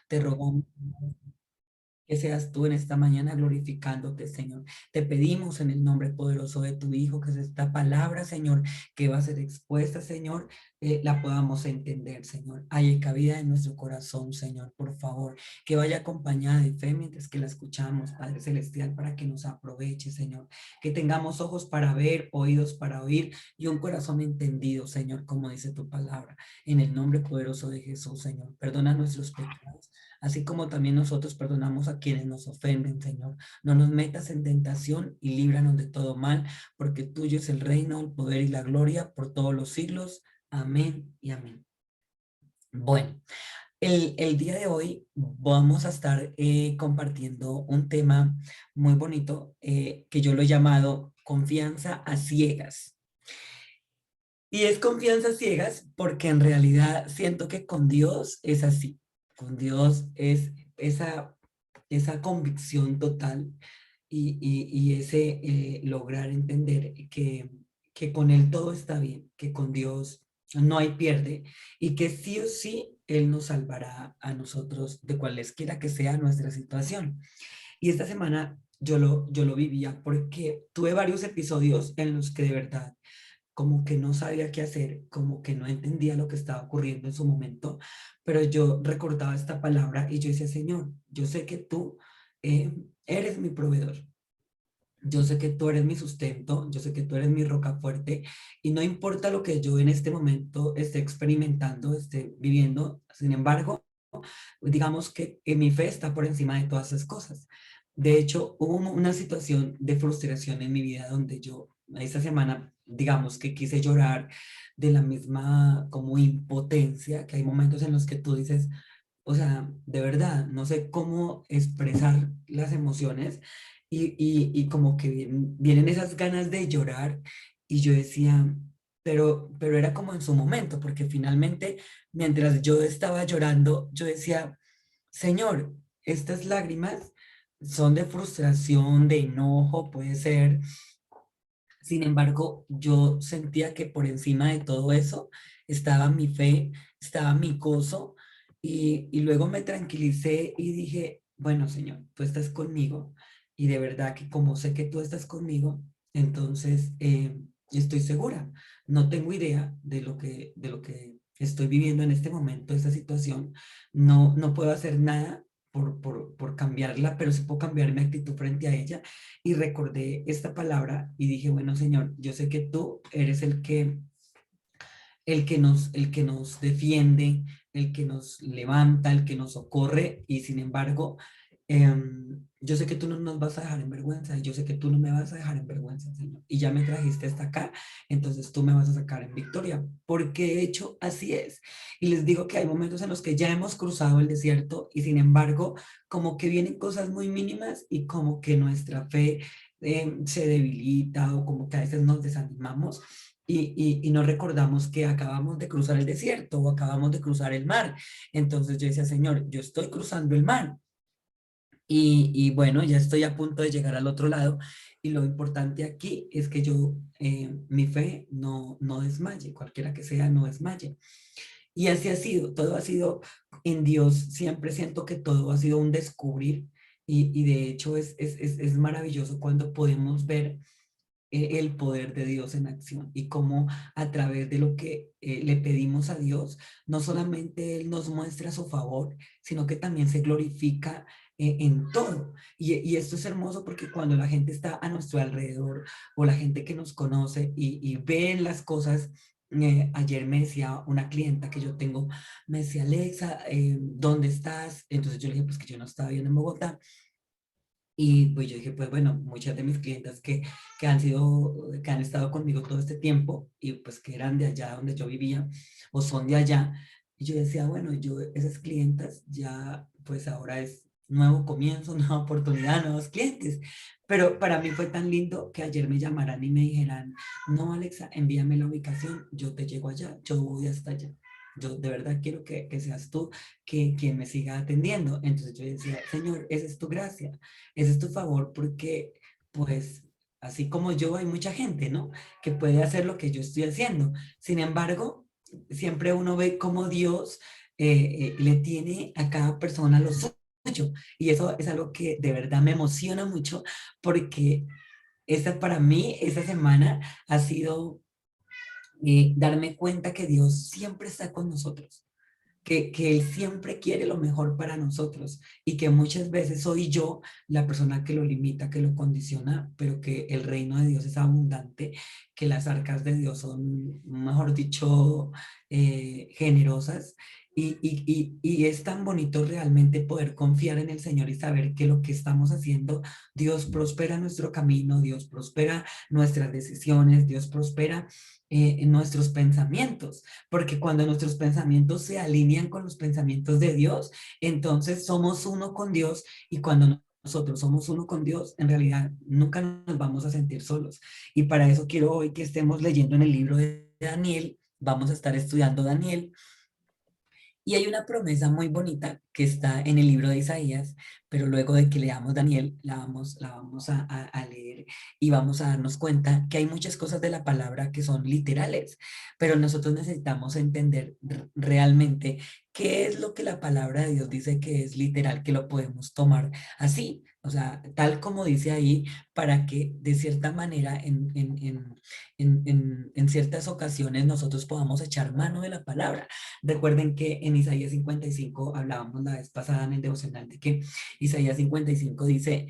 Te rogamos que seas tú en esta mañana glorificándote, Señor. Te pedimos en el nombre poderoso de tu Hijo que esta palabra, Señor, que va a ser expuesta, Señor, la podamos entender, Señor. Hay cabida en nuestro corazón, Señor, por favor, que vaya acompañada de fe mientras que la escuchamos, Padre Celestial, para que nos aproveche, Señor. Que tengamos ojos para ver, oídos para oír y un corazón entendido, Señor, como dice tu palabra. En el nombre poderoso de Jesús, Señor. Perdona nuestros pecados así como también nosotros perdonamos a quienes nos ofenden, Señor. No nos metas en tentación y líbranos de todo mal, porque tuyo es el reino, el poder y la gloria por todos los siglos. Amén y amén. Bueno, el día de hoy vamos a estar compartiendo un tema muy bonito que yo lo he llamado confianza a ciegas. Y es confianza a ciegas porque en realidad siento que con Dios es así. Con Dios es esa convicción total y ese lograr entender que con Él todo está bien, que con Dios no hay pierde y que sí o sí Él nos salvará a nosotros de cualesquiera que sea nuestra situación. Y esta semana yo lo vivía porque tuve varios episodios en los que de verdad como que no sabía qué hacer, como que no entendía lo que estaba ocurriendo en su momento, pero yo recordaba esta palabra y yo decía, Señor, yo sé que tú eres mi proveedor. Yo sé que tú eres mi sustento, yo sé que tú eres mi roca fuerte y no importa lo que yo en este momento esté experimentando, esté viviendo, sin embargo, digamos que mi fe está por encima de todas esas cosas. De hecho, hubo una situación de frustración en mi vida donde yo esta semana, digamos que quise llorar de la misma como impotencia, que hay momentos en los que tú dices, o sea, de verdad, no sé cómo expresar las emociones y como que vienen esas ganas de llorar y yo decía, pero era como en su momento, porque finalmente, mientras yo estaba llorando, yo decía, Señor, estas lágrimas son de frustración, de enojo, puede ser. Sin embargo, yo sentía que por encima de todo eso estaba mi fe, estaba mi gozo y luego me tranquilicé y dije, bueno, Señor, tú estás conmigo y de verdad que como sé que tú estás conmigo, entonces estoy segura. No tengo idea de lo que estoy viviendo en este momento, esta situación. No puedo hacer nada por cambiarla, pero sí puedo cambiar mi actitud frente a ella y recordé esta palabra y dije, bueno, Señor, yo sé que tú eres el que nos defiende, el que nos levanta, el que nos socorre y sin embargo, yo sé que tú no nos vas a dejar en vergüenza y yo sé que tú no me vas a dejar en vergüenza, Señor. Y ya me trajiste hasta acá, entonces tú me vas a sacar en victoria, porque de hecho así es. Y les digo que hay momentos en los que ya hemos cruzado el desierto y sin embargo, como que vienen cosas muy mínimas y como que nuestra fe se debilita o como que a veces nos desanimamos y no recordamos que acabamos de cruzar el desierto o acabamos de cruzar el mar. Entonces yo decía, Señor, yo estoy cruzando el mar y bueno, ya estoy a punto de llegar al otro lado. Y lo importante aquí es que yo, mi fe no desmaye, cualquiera que sea, no desmaye. Y así ha sido, todo ha sido en Dios, siempre siento que todo ha sido un descubrir y de hecho es maravilloso cuando podemos ver el poder de Dios en acción y cómo a través de lo que le pedimos a Dios, no solamente Él nos muestra su favor, sino que también se glorifica en todo. Y esto es hermoso porque cuando la gente está a nuestro alrededor o la gente que nos conoce y ve las cosas, ayer me decía una clienta que yo tengo, me decía, Alexa, ¿dónde estás? Entonces yo le dije, pues que yo no estaba viendo en Bogotá. Y pues yo dije, pues bueno, muchas de mis clientas que han estado conmigo todo este tiempo y pues que eran de allá donde yo vivía o son de allá. Y yo decía, bueno, yo, esas clientas ya, pues ahora es nuevo comienzo, nueva oportunidad, nuevos clientes. Pero para mí fue tan lindo que ayer me llamaran y me dijeran, no, Alexa, envíame la ubicación, yo te llego allá, yo voy hasta allá. Yo de verdad quiero que seas tú quien me siga atendiendo. Entonces yo decía, Señor, esa es tu gracia. Ese es tu favor porque, pues, así como yo, hay mucha gente, ¿no? Que puede hacer lo que yo estoy haciendo. Sin embargo, siempre uno ve cómo Dios le tiene a cada persona lo suyo. Y eso es algo que de verdad me emociona mucho porque esta para mí, esta semana ha sido darme cuenta que Dios siempre está con nosotros, que Él siempre quiere lo mejor para nosotros y que muchas veces soy yo la persona que lo limita, que lo condiciona, pero que el reino de Dios es abundante, que las arcas de Dios son, mejor dicho, generosas. Y es tan bonito realmente poder confiar en el Señor y saber que lo que estamos haciendo, Dios prospera nuestro camino, Dios prospera nuestras decisiones, Dios prospera en nuestros pensamientos, porque cuando nuestros pensamientos se alinean con los pensamientos de Dios, entonces somos uno con Dios y cuando nosotros somos uno con Dios, en realidad nunca nos vamos a sentir solos. Y para eso quiero hoy que estemos leyendo en el libro de Daniel, vamos a estar estudiando Daniel y hay una promesa muy bonita que está en el libro de Isaías, pero luego de que leamos Daniel, la vamos a leer y vamos a darnos cuenta que hay muchas cosas de la palabra que son literales, pero nosotros necesitamos entender realmente qué es lo que la palabra de Dios dice que es literal, que lo podemos tomar así, o sea, tal como dice ahí, para que de cierta manera en ciertas ocasiones nosotros podamos echar mano de la palabra. Recuerden que en Isaías 55 hablábamos la vez pasada en el devocional de que Isaías 55 dice,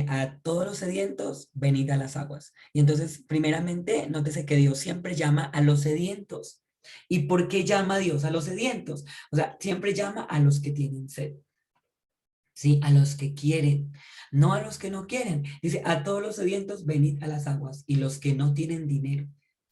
a todos los sedientos, venid a las aguas. Y entonces, primeramente, nótese que Dios siempre llama a los sedientos. ¿Y por qué llama Dios a los sedientos? O sea, siempre llama a los que tienen sed, ¿sí? A los que quieren, no a los que no quieren. Dice, a todos los sedientos, venid a las aguas. Y los que no tienen dinero.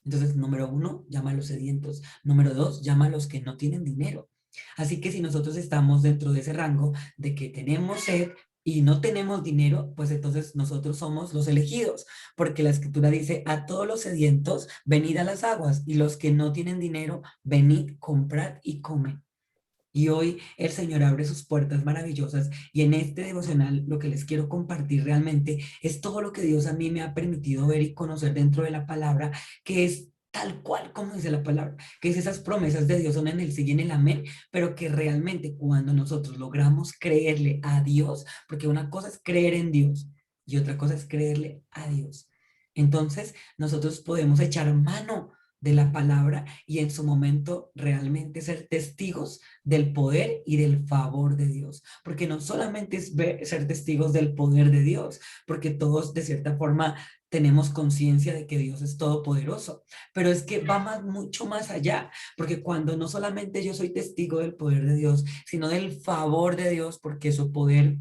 Entonces, número uno, llama a los sedientos. Número dos, llama a los que no tienen dinero. Así que si nosotros estamos dentro de ese rango de que tenemos sed y no tenemos dinero, pues entonces nosotros somos los elegidos, porque la escritura dice, a todos los sedientos, venid a las aguas, y los que no tienen dinero, venid, comprad y comed. Y hoy el Señor abre sus puertas maravillosas y en este devocional lo que les quiero compartir realmente es todo lo que Dios a mí me ha permitido ver y conocer dentro de la palabra, que es tal cual como dice la palabra, que es esas promesas de Dios son en el sí y en el amén, pero que realmente cuando nosotros logramos creerle a Dios, porque una cosa es creer en Dios y otra cosa es creerle a Dios. Entonces nosotros podemos echar mano de la palabra y en su momento realmente ser testigos del poder y del favor de Dios, porque no solamente es ser testigos del poder de Dios, porque todos de cierta forma tenemos conciencia de que Dios es todopoderoso, pero es que va mucho más allá, porque cuando no solamente yo soy testigo del poder de Dios, sino del favor de Dios, porque su poder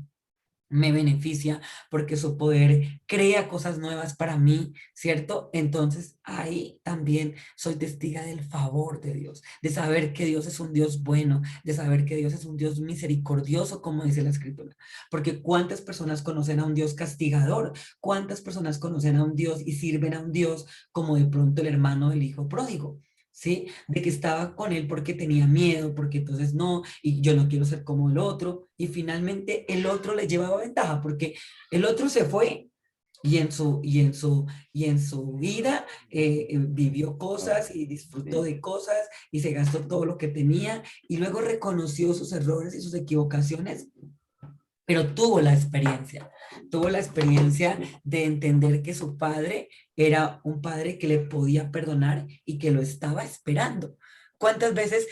me beneficia, porque su poder crea cosas nuevas para mí, ¿cierto? Entonces ahí también soy testiga del favor de Dios, de saber que Dios es un Dios bueno, de saber que Dios es un Dios misericordioso, como dice la Escritura. Porque cuántas personas conocen a un Dios castigador, cuántas personas conocen a un Dios y sirven a un Dios como de pronto el hermano del hijo pródigo. ¿Sí? De que estaba con él porque tenía miedo, porque entonces no, y yo no quiero ser como el otro, y finalmente el otro le llevaba ventaja, porque el otro se fue y en su vida vivió cosas y disfrutó de cosas y se gastó todo lo que tenía y luego reconoció sus errores y sus equivocaciones, pero tuvo la experiencia de entender que su padre era un padre que le podía perdonar y que lo estaba esperando. ¿Cuántas veces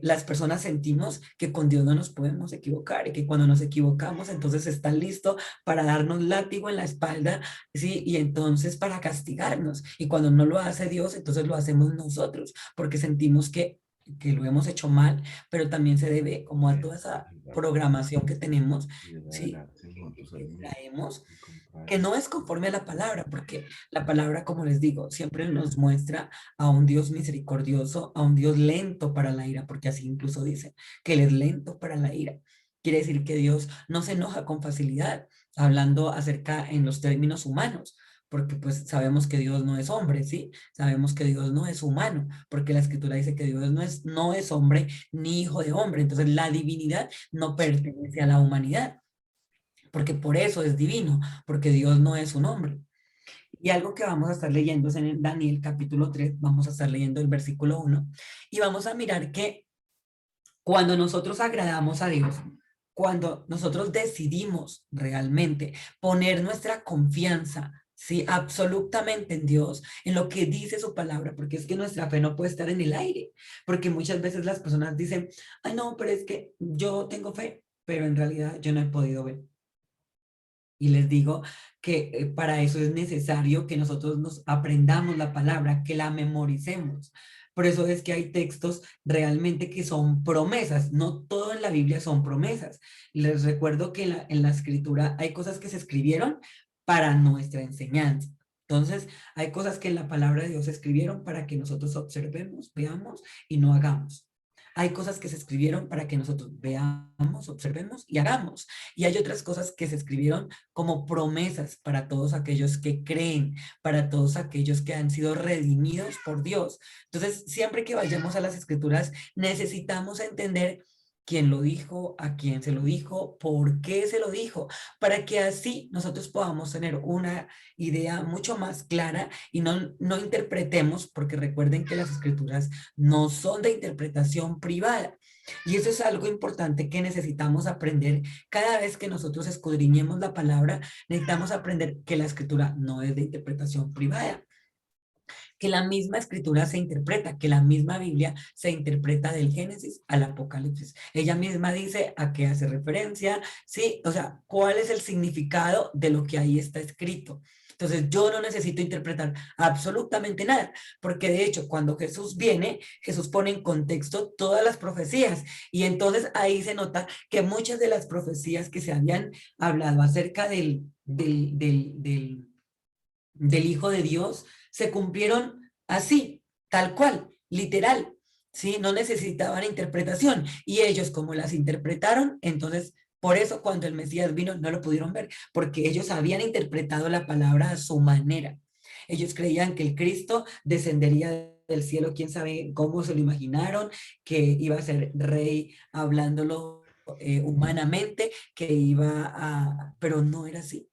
las personas sentimos que con Dios no nos podemos equivocar y que cuando nos equivocamos entonces está listo para darnos látigo en la espalda, ¿sí? Y entonces para castigarnos. Y cuando no lo hace Dios, entonces lo hacemos nosotros, porque sentimos que lo hemos hecho mal, pero también se debe como a toda esa programación que tenemos, ¿sí? Que traemos, que no es conforme a la palabra, porque la palabra, como les digo, siempre nos muestra a un Dios misericordioso, a un Dios lento para la ira, porque así incluso dice que Él es lento para la ira. Quiere decir que Dios no se enoja con facilidad, hablando acerca en los términos humanos, porque pues sabemos que Dios no es hombre, ¿sí? Sabemos que Dios no es humano, porque la escritura dice que Dios no es hombre ni hijo de hombre, entonces la divinidad no pertenece a la humanidad, porque por eso es divino, porque Dios no es un hombre. Y algo que vamos a estar leyendo es en el Daniel capítulo 3, vamos a estar leyendo el versículo 1, y vamos a mirar que Cuando nosotros agradamos a Dios, cuando nosotros decidimos realmente poner nuestra confianza, sí, absolutamente en Dios, en lo que dice su palabra, porque es que nuestra fe no puede estar en el aire, porque muchas veces las personas dicen, ay no, pero es que yo tengo fe, pero en realidad yo no he podido ver. Y les digo que para eso es necesario que nosotros nos aprendamos la palabra, que la memoricemos. Por eso es que hay textos realmente que son promesas. No todo en la Biblia son promesas. Les recuerdo que en la escritura hay cosas que se escribieron para nuestra enseñanza. Entonces, hay cosas que en la palabra de Dios se escribieron para que nosotros observemos, veamos y no hagamos. Hay cosas que se escribieron para que nosotros veamos, observemos y hagamos. Y hay otras cosas que se escribieron como promesas para todos aquellos que creen, para todos aquellos que han sido redimidos por Dios. Entonces, siempre que vayamos a las escrituras, necesitamos entender quién lo dijo, a quién se lo dijo, por qué se lo dijo, para que así nosotros podamos tener una idea mucho más clara y no interpretemos, porque recuerden que las escrituras no son de interpretación privada. Y eso es algo importante que necesitamos aprender cada vez que nosotros escudriñemos la palabra, necesitamos aprender que la escritura no es de interpretación privada, que la misma escritura se interpreta, que la misma Biblia se interpreta del Génesis al Apocalipsis. Ella misma dice a qué hace referencia, sí, o sea, cuál es el significado de lo que ahí está escrito. Entonces yo no necesito interpretar absolutamente nada, porque de hecho cuando Jesús viene, Jesús pone en contexto todas las profecías y entonces ahí se nota que muchas de las profecías que se habían hablado acerca del Hijo de Dios se cumplieron así, tal cual, literal, ¿sí? No necesitaban interpretación. Y ellos, como las interpretaron, entonces, por eso cuando el Mesías vino, no lo pudieron ver, porque ellos habían interpretado la palabra a su manera. Ellos creían que el Cristo descendería del cielo, quién sabe cómo se lo imaginaron, que iba a ser rey hablándolo humanamente, que iba a, pero no era así.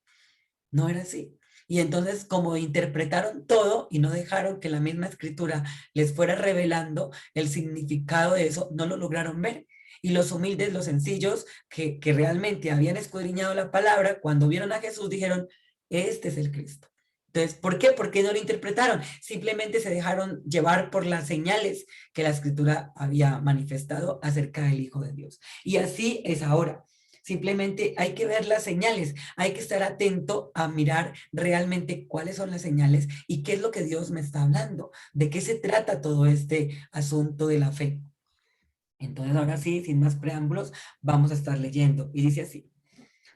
No era así. Y entonces, como interpretaron todo y no dejaron que la misma escritura les fuera revelando el significado de eso, no lo lograron ver. Y los humildes, los sencillos, que realmente habían escudriñado la palabra, cuando vieron a Jesús, dijeron, este es el Cristo. Entonces, ¿por qué? ¿Por qué no lo interpretaron? Simplemente se dejaron llevar por las señales que la escritura había manifestado acerca del Hijo de Dios. Y así es ahora. Simplemente hay que ver las señales, hay que estar atento a mirar realmente cuáles son las señales y qué es lo que Dios me está hablando, de qué se trata todo este asunto de la fe. Entonces, ahora sí, sin más preámbulos, vamos a estar leyendo. Y dice así,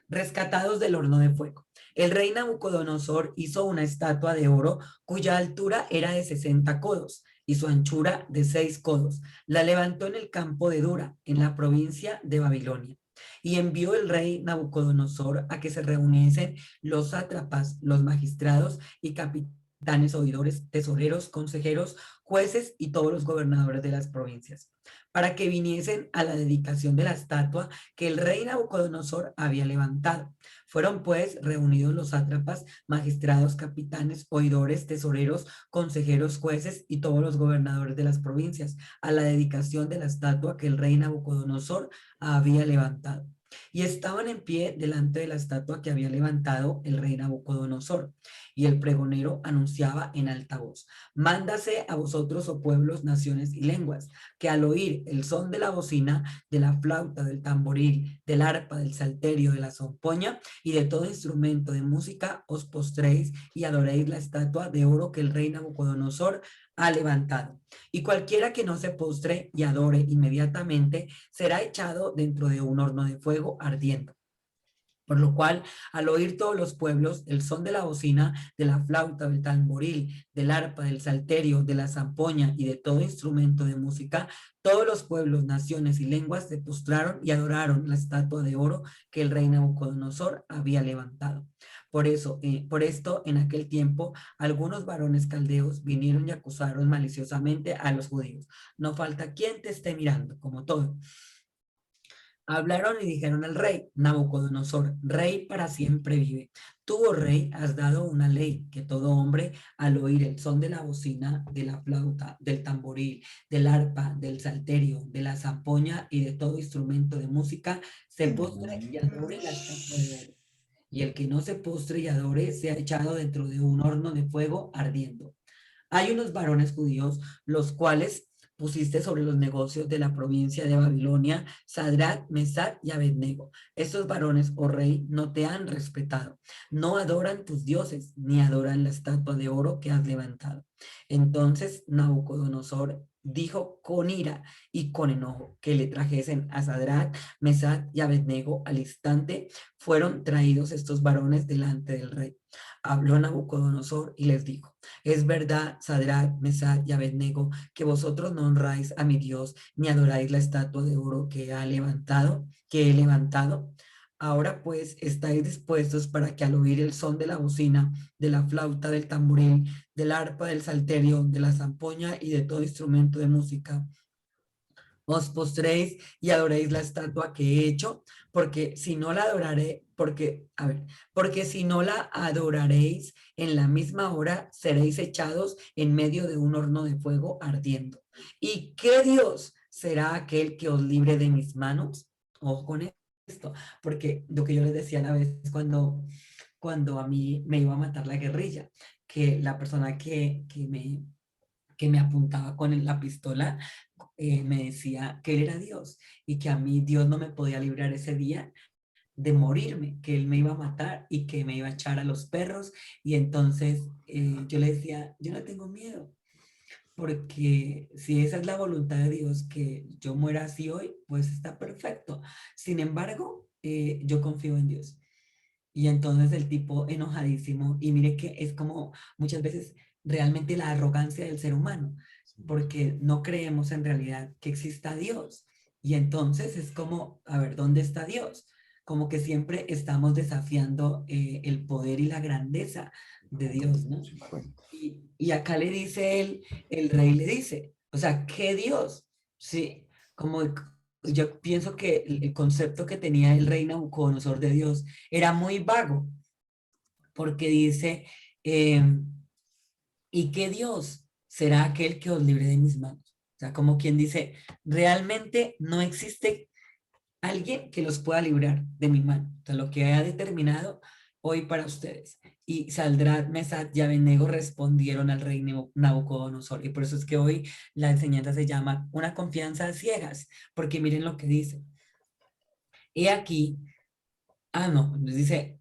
rescatados del horno de fuego. El rey Nabucodonosor hizo una estatua de oro cuya altura era de 60 codos y su anchura de 6 codos. La levantó en el campo de Dura, en la provincia de Babilonia. Y envió el rey Nabucodonosor a que se reuniesen los sátrapas, los magistrados y capitanes, oidores, tesoreros, consejeros, jueces y todos los gobernadores de las provincias, para que viniesen a la dedicación de la estatua que el rey Nabucodonosor había levantado. Fueron pues reunidos los sátrapas, magistrados, capitanes, oidores, tesoreros, consejeros, jueces y todos los gobernadores de las provincias a la dedicación de la estatua que el rey Nabucodonosor había levantado. Y estaban en pie delante de la estatua que había levantado el rey Nabucodonosor. Y el pregonero anunciaba en alta voz, mándase a vosotros, oh pueblos, naciones y lenguas, que al oír el son de la bocina, de la flauta, del tamboril, del arpa, del salterio, de la zampoña y de todo instrumento de música, os postréis y adoréis la estatua de oro que el rey Nabucodonosor ha levantado. Y cualquiera que no se postre y adore inmediatamente será echado dentro de un horno de fuego ardiendo. Por lo cual, al oír todos los pueblos el son de la bocina, de la flauta, del tamboril, del arpa, del salterio, de la zampoña y de todo instrumento de música, todos los pueblos, naciones y lenguas se postraron y adoraron la estatua de oro que el rey Nabucodonosor había levantado. Por eso, por esto, en aquel tiempo, algunos varones caldeos vinieron y acusaron maliciosamente a los judíos. No falta quien te esté mirando, como todo. Hablaron y dijeron al rey, Nabucodonosor, rey para siempre vive. Tú, oh rey, has dado una ley que todo hombre, al oír el son de la bocina, de la flauta, del tamboril, del arpa, del salterio, de la zampoña y de todo instrumento de música, se postre y adore la estatua de oro. Y el que no se postre y adore sea echado dentro de un horno de fuego ardiendo. Hay unos varones judíos, los cuales pusiste sobre los negocios de la provincia de Babilonia, Sadrach, Mesach y Abednego. Estos varones, oh rey, no te han respetado, no adoran tus dioses, ni adoran la estatua de oro que has levantado. Entonces Nabucodonosor dijo con ira y con enojo que le trajesen a Sadrach, Mesach y Abednego al instante. Fueron traídos estos varones delante del rey. Habló Nabucodonosor y les dijo: es verdad, Sadrach, Mesach y Abednego, que vosotros no honráis a mi Dios, ni adoráis la estatua de oro que he levantado. Ahora pues estáis dispuestos para que al oír el son de la bocina, de la flauta, del tamboril, del arpa, del salterio, de la zampoña y de todo instrumento de música, os postréis y adoréis la estatua que he hecho, porque si no la adoraré, porque si no la adoraréis en la misma hora, seréis echados en medio de un horno de fuego ardiendo. ¿Y qué Dios será aquel que os libre de mis manos? Ojo con esto, porque lo que yo les decía a la vez cuando a mí me iba a matar la guerrilla, que la persona que me apuntaba con la pistola, me decía que él era Dios y que a mí Dios no me podía librar ese día de morirme, que él me iba a matar y que me iba a echar a los perros. Y entonces yo le decía, yo no tengo miedo, porque si esa es la voluntad de Dios, que yo muera así hoy, pues está perfecto. Sin embargo, yo confío en Dios. Y entonces el tipo enojadísimo, y mire que es como muchas veces realmente la arrogancia del ser humano, porque no creemos en realidad que exista Dios. Y entonces es como, a ver, ¿dónde está Dios? Como que siempre estamos desafiando el poder y la grandeza de Dios, ¿no? Y acá le dice él, el rey le dice, o sea, ¿qué Dios? Sí, como yo pienso que el concepto que tenía el rey Nabucodonosor de Dios era muy vago, porque dice, eh, ¿y qué Dios será aquel que os libre de mis manos? O sea, como quien dice, realmente no existe alguien que los pueda librar de mi mano. O sea, lo que ha determinado hoy para ustedes. Y Saldrát, Mesach y Abednego respondieron al rey Nabucodonosor. Y por eso es que hoy la enseñanza se llama una confianza a ciegas, porque miren lo que dice. He aquí, no, dice,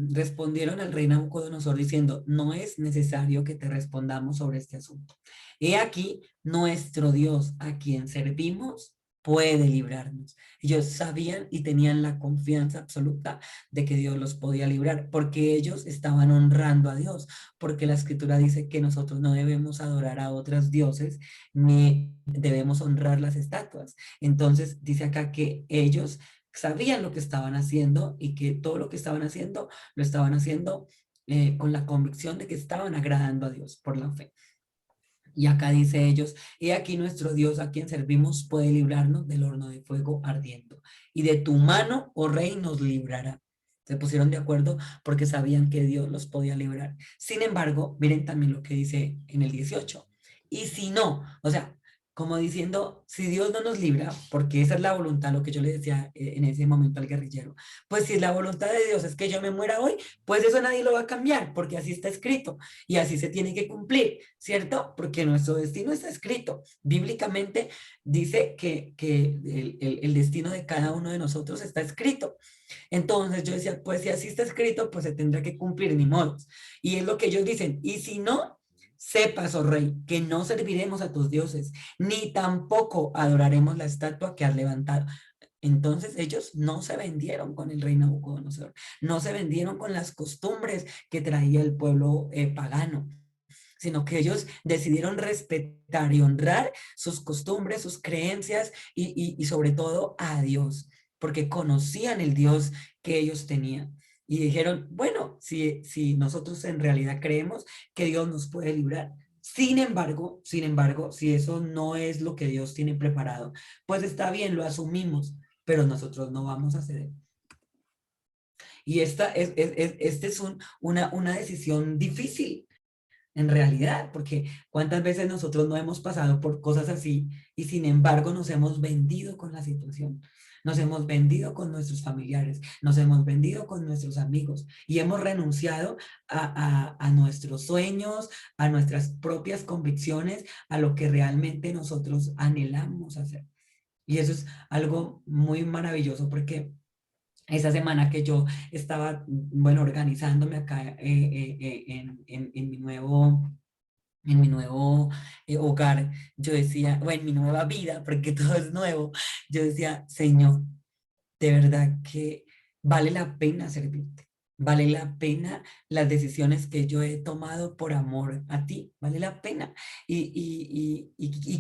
respondieron al rey Nabucodonosor diciendo, no es necesario que te respondamos sobre este asunto. He aquí, nuestro Dios a quien servimos puede librarnos. Ellos sabían y tenían la confianza absoluta de que Dios los podía librar, porque ellos estaban honrando a Dios, porque la escritura dice que nosotros no debemos adorar a otros dioses, ni debemos honrar las estatuas. Entonces dice acá que ellos sabían lo que estaban haciendo y que todo lo que estaban haciendo lo estaban haciendo con la convicción de que estaban agradando a Dios por la fe. Y acá dice ellos, he aquí nuestro Dios a quien servimos puede librarnos del horno de fuego ardiendo. Y de tu mano, oh rey, nos librará. Se pusieron de acuerdo porque sabían que Dios los podía librar. Sin embargo, miren también lo que dice en el 18. Y si no, o sea, como diciendo, si Dios no nos libra, porque esa es la voluntad, lo que yo le decía en ese momento al guerrillero, pues si la voluntad de Dios es que yo me muera hoy, pues eso nadie lo va a cambiar, porque así está escrito y así se tiene que cumplir, ¿cierto? Porque nuestro destino está escrito. Bíblicamente dice que el destino de cada uno de nosotros está escrito. Entonces yo decía, pues si así está escrito, pues se tendrá que cumplir, ni modos. Y es lo que ellos dicen, y si no, sepas, oh rey, que no serviremos a tus dioses, ni tampoco adoraremos la estatua que has levantado. Entonces ellos no se vendieron con el rey Nabucodonosor, no se vendieron con las costumbres que traía el pueblo pagano, sino que ellos decidieron respetar y honrar sus costumbres, sus creencias y sobre todo a Dios, porque conocían el Dios que ellos tenían. Y dijeron, bueno, si nosotros en realidad creemos que Dios nos puede librar. Sin embargo, si eso no es lo que Dios tiene preparado, pues está bien, lo asumimos, pero nosotros no vamos a ceder. Y este es una decisión difícil, en realidad, porque cuántas veces nosotros no hemos pasado por cosas así y sin embargo nos hemos vendido con la situación, nos hemos vendido con nuestros familiares, nos hemos vendido con nuestros amigos y hemos renunciado a nuestros sueños, a nuestras propias convicciones, a lo que realmente nosotros anhelamos hacer. Y eso es algo muy maravilloso porque esa semana que yo estaba, bueno, organizándome acá en mi nuevo hogar, yo decía, o en mi nueva vida, porque todo es nuevo, yo decía, Señor, de verdad que vale la pena servirte, vale la pena las decisiones que yo he tomado por amor a ti, vale la pena. Y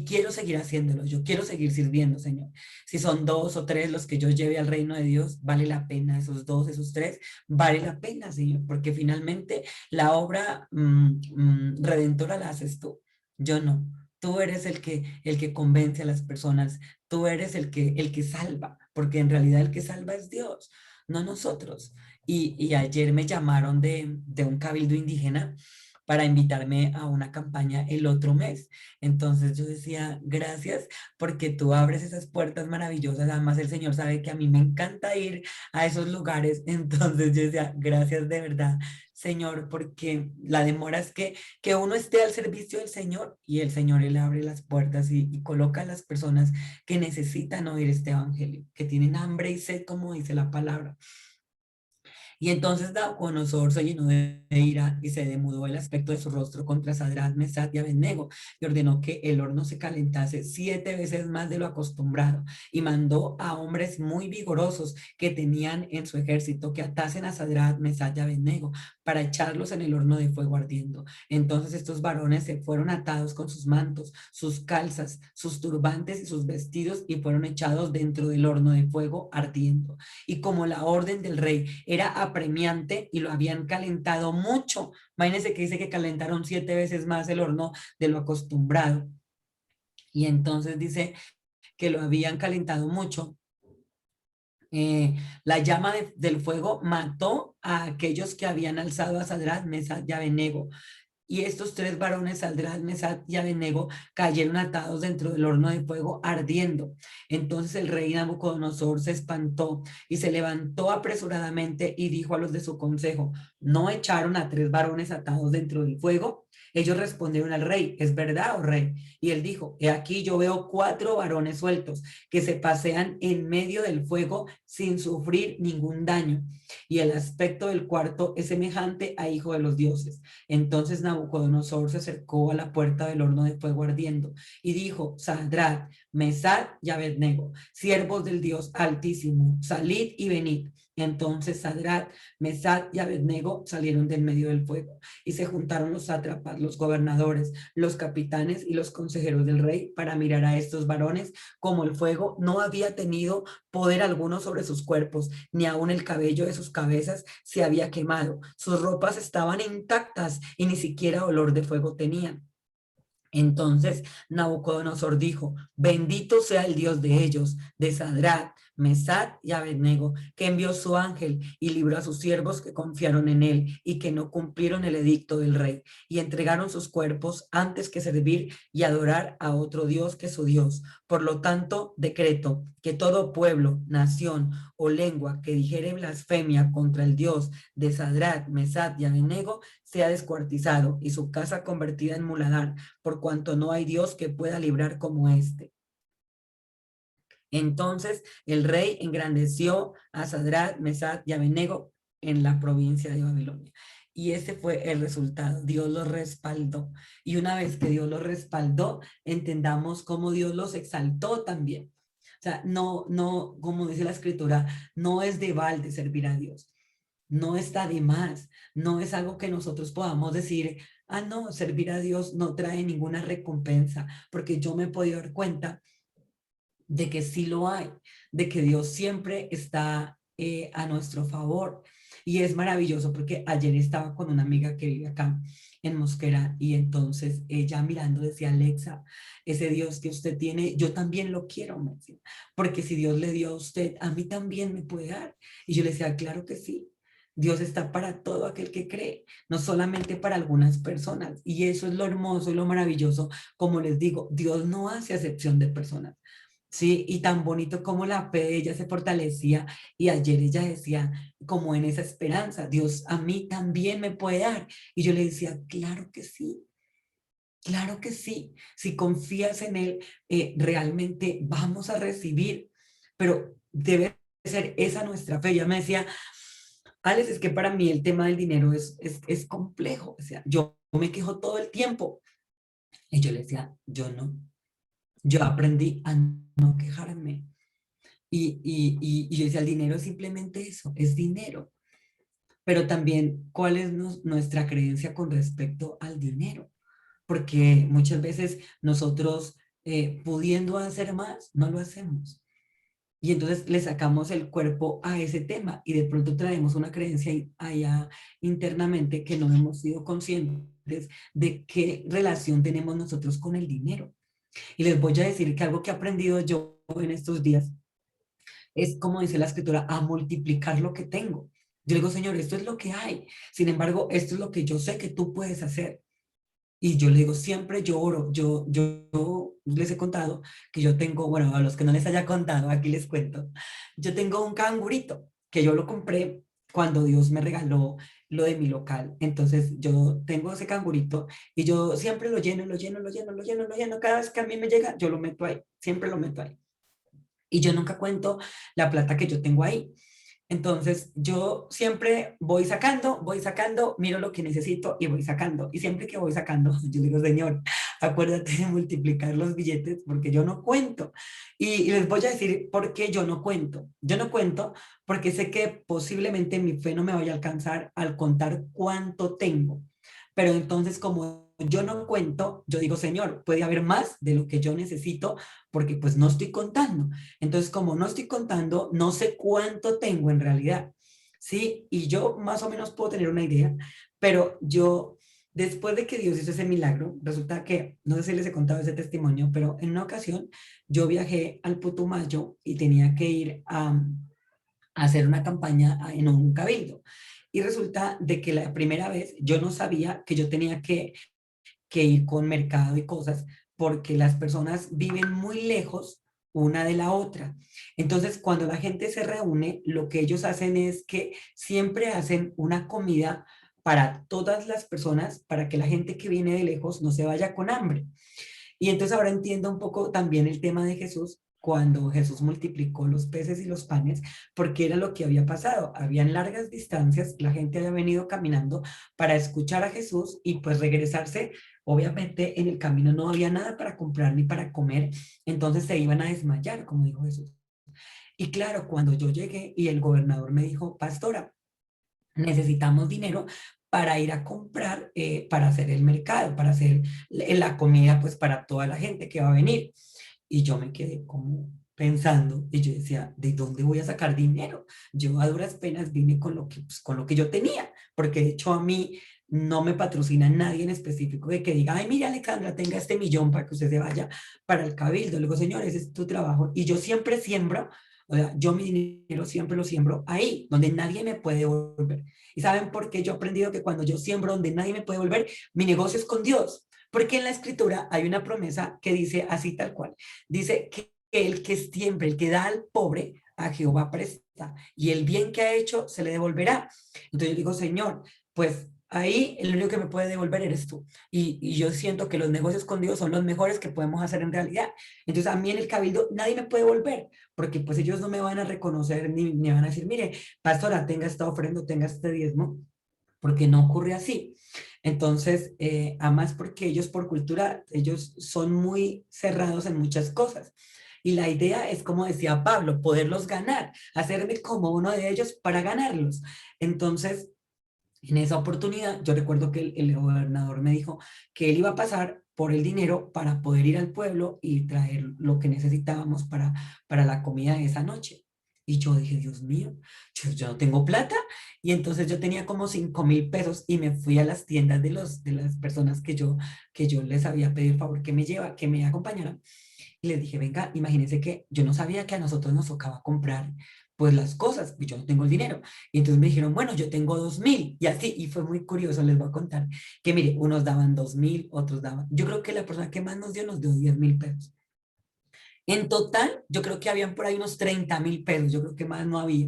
quiero seguir haciéndolo, yo quiero seguir sirviendo, Señor. Si son dos o tres los que yo lleve al reino de Dios, vale la pena, esos dos, esos tres, vale la pena, Señor, porque finalmente la obra redentora la haces tú, yo no. Tú eres el que convence a las personas, tú eres el que salva, porque en realidad el que salva es Dios, no nosotros. Y ayer me llamaron de un cabildo indígena para invitarme a una campaña el otro mes. Entonces yo decía, gracias porque tú abres esas puertas maravillosas. Además, el Señor sabe que a mí me encanta ir a esos lugares. Entonces yo decía, gracias de verdad, Señor, porque la demora es que uno esté al servicio del Señor y el Señor Él abre las puertas y coloca a las personas que necesitan oír este evangelio, que tienen hambre y sed, como dice la palabra. Y entonces Nabucodonosor se llenó de ira y se demudó el aspecto de su rostro contra Sadrach, Mesach y Abednego y ordenó que el horno se calentase 7 veces más de lo acostumbrado y mandó a hombres muy vigorosos que tenían en su ejército que atasen a Sadrach, Mesach y Abednego para echarlos en el horno de fuego ardiendo. Entonces estos varones se fueron atados con sus mantos, sus calzas, sus turbantes y sus vestidos y fueron echados dentro del horno de fuego ardiendo. Y como la orden del rey era apremiante y lo habían calentado mucho, imagínense que dice que calentaron 7 veces más el horno de lo acostumbrado. Y entonces dice que lo habían calentado mucho. La llama del fuego mató a aquellos que habían alzado a Sadrach, Mesach y Abednego, y estos tres varones, Sadrach, Mesach y Abednego, cayeron atados dentro del horno de fuego ardiendo. Entonces el rey Nabucodonosor se espantó y se levantó apresuradamente y dijo a los de su consejo, ¿no echaron a tres varones atados dentro del fuego? Ellos respondieron al rey, ¿es verdad, oh rey? Y él dijo, he aquí yo veo 4 varones sueltos que se pasean en medio del fuego sin sufrir ningún daño. Y el aspecto del cuarto es semejante a hijo de los dioses. Entonces Nabucodonosor se acercó a la puerta del horno de fuego ardiendo y dijo, Sadrach, Mesach y Abednego, siervos del Dios Altísimo, salid y venid. Entonces Sadrach, Mesach y Abednego salieron del medio del fuego y se juntaron los sátrapas, los gobernadores, los capitanes y los consejeros del rey para mirar a estos varones como el fuego no había tenido poder alguno sobre sus cuerpos, ni aun el cabello de sus cabezas se había quemado. Sus ropas estaban intactas y ni siquiera olor de fuego tenían. Entonces Nabucodonosor dijo, bendito sea el Dios de ellos, de Sadrach, Mesach y Abednego, que envió su ángel y libró a sus siervos que confiaron en él y que no cumplieron el edicto del rey y entregaron sus cuerpos antes que servir y adorar a otro Dios que su Dios. Por lo tanto, decreto que todo pueblo, nación o lengua que dijere blasfemia contra el Dios de Sadrach, Mesach y Abednego sea descuartizado y su casa convertida en muladar, por cuanto no hay Dios que pueda librar como este. Entonces el rey engrandeció a Sadrach, Mesach y Abednego en la provincia de Babilonia. Y ese fue el resultado. Dios los respaldó. Y una vez que Dios los respaldó, entendamos cómo Dios los exaltó también. O sea, no, como dice la escritura, no es de balde servir a Dios. No está de más. No es algo que nosotros podamos decir, ah, no, servir a Dios no trae ninguna recompensa, porque yo me he podido dar cuenta de que sí lo hay, de que Dios siempre está a nuestro favor. Y es maravilloso porque ayer estaba con una amiga que vive acá en Mosquera, y entonces ella mirando decía, Alexa, ese Dios que usted tiene, yo también lo quiero, me decía, porque si Dios le dio a usted, a mí también me puede dar. Y yo le decía, claro que sí. Dios está para todo aquel que cree, no solamente para algunas personas. Y eso es lo hermoso y lo maravilloso. Como les digo, Dios no hace acepción de personas. Sí, y tan bonito como la fe de ella se fortalecía. Y ayer ella decía, como en esa esperanza, Dios a mí también me puede dar. Y yo le decía, claro que sí, claro que sí. Si confías en Él, realmente vamos a recibir. Pero debe ser esa nuestra fe. Ella me decía, Alex, es que para mí el tema del dinero es complejo. O sea, yo me quejo todo el tiempo. Y yo le decía, yo no. Yo aprendí a no quejarme. Y yo decía, el dinero es simplemente eso, es dinero. Pero también, ¿cuál es nuestra creencia con respecto al dinero? Porque muchas veces nosotros, pudiendo hacer más, no lo hacemos. Y entonces le sacamos el cuerpo a ese tema y de pronto traemos una creencia allá internamente que no hemos sido conscientes de qué relación tenemos nosotros con el dinero. Y les voy a decir que algo que he aprendido yo en estos días es, como dice la escritura, a multiplicar lo que tengo. Yo digo, Señor, esto es lo que hay. Sin embargo, esto es lo que yo sé que tú puedes hacer. Y yo le digo, siempre yo oro. Yo les he contado que yo tengo, bueno, a los que no les haya contado, aquí les cuento. Yo tengo un cangurito que yo lo compré cuando Dios me regaló lo de mi local. Entonces yo tengo ese cangurito y yo siempre lo lleno, lo lleno, lo lleno, lo lleno, lo lleno. Cada vez que a mí me llega, yo lo meto ahí. Siempre lo meto ahí. Y yo nunca cuento la plata que yo tengo ahí. Entonces, yo siempre voy sacando, miro lo que necesito y voy sacando. Y siempre que voy sacando, yo digo, Señor, acuérdate de multiplicar los billetes porque yo no cuento. Y les voy a decir por qué yo no cuento. Yo no cuento porque sé que posiblemente mi fe no me vaya a alcanzar al contar cuánto tengo. Pero entonces, como yo no cuento, yo digo, Señor, puede haber más de lo que yo necesito porque pues no estoy contando. Entonces, como no estoy contando, no sé cuánto tengo en realidad, ¿sí? Y yo más o menos puedo tener una idea, pero yo, después de que Dios hizo ese milagro, resulta que, no sé si les he contado ese testimonio, pero en una ocasión yo viajé al Putumayo y tenía que ir a hacer una campaña en un cabildo. Y resulta de que la primera vez yo no sabía que yo tenía que ir con mercado y cosas, porque las personas viven muy lejos una de la otra. Entonces, cuando la gente se reúne, lo que ellos hacen es que siempre hacen una comida para todas las personas, para que la gente que viene de lejos no se vaya con hambre. Y entonces ahora entiendo un poco también el tema de Jesús, cuando Jesús multiplicó los peces y los panes, porque era lo que había pasado. Habían largas distancias, la gente había venido caminando para escuchar a Jesús y pues regresarse. Obviamente en el camino no había nada para comprar ni para comer, entonces se iban a desmayar, como dijo Jesús. Y claro, cuando yo llegué y el gobernador me dijo, pastora, necesitamos dinero para ir a comprar, para hacer el mercado, para hacer la comida, pues para toda la gente que va a venir. Y yo me quedé como pensando y yo decía, ¿de dónde voy a sacar dinero? Yo a duras penas vine con lo que, pues, con lo que yo tenía, porque de hecho a mí no me patrocina nadie en específico de que diga, ay, mira, Alejandra, tenga este millón para que usted se vaya para el cabildo. Le digo, señores, ese es tu trabajo. Y yo siempre siembro, o sea, yo mi dinero siempre lo siembro ahí, donde nadie me puede devolver. ¿Y saben por qué yo he aprendido que cuando yo siembro donde nadie me puede devolver, mi negocio es con Dios? Porque en la escritura hay una promesa que dice así tal cual. Dice que el que siempre, el que da al pobre, a Jehová presta, y el bien que ha hecho se le devolverá. Entonces yo digo, Señor, pues ahí el único que me puede devolver eres tú. Y yo siento que los negocios con Dios son los mejores que podemos hacer en realidad. Entonces a mí en el cabildo nadie me puede devolver, porque pues ellos no me van a reconocer ni van a decir, mire, pastora, tenga esta ofrenda, tenga este diezmo, porque no ocurre así. Entonces, además porque ellos por cultura, ellos son muy cerrados en muchas cosas. Y la idea es, como decía Pablo, poderlos ganar, hacerme como uno de ellos para ganarlos. Entonces, en esa oportunidad, yo recuerdo que el gobernador me dijo que él iba a pasar por el dinero para poder ir al pueblo y traer lo que necesitábamos para la comida de esa noche. Y yo dije, Dios mío, yo no tengo plata. Y entonces yo tenía como 5.000 pesos y me fui a las tiendas de las personas que yo les había pedido el favor que me acompañaran. Y les dije, venga, imagínense que yo no sabía que a nosotros nos tocaba comprar pues las cosas, y yo no tengo el dinero. Y entonces me dijeron, bueno, yo tengo 2.000, y así, y fue muy curioso, les voy a contar, que mire, unos daban 2.000, otros daban, yo creo que la persona que más nos dio 10.000 pesos. En total, yo creo que habían por ahí unos 30.000 pesos, yo creo que más no había.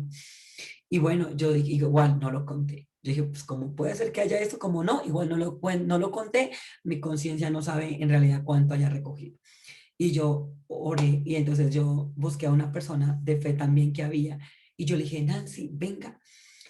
Y bueno, yo dije, igual no lo conté. Yo dije, pues ¿cómo puede ser que haya esto? Como no, igual no lo conté, mi conciencia no sabe en realidad cuánto haya recogido. Y yo oré y entonces yo busqué a una persona de fe también que había y yo le dije, Nancy, venga,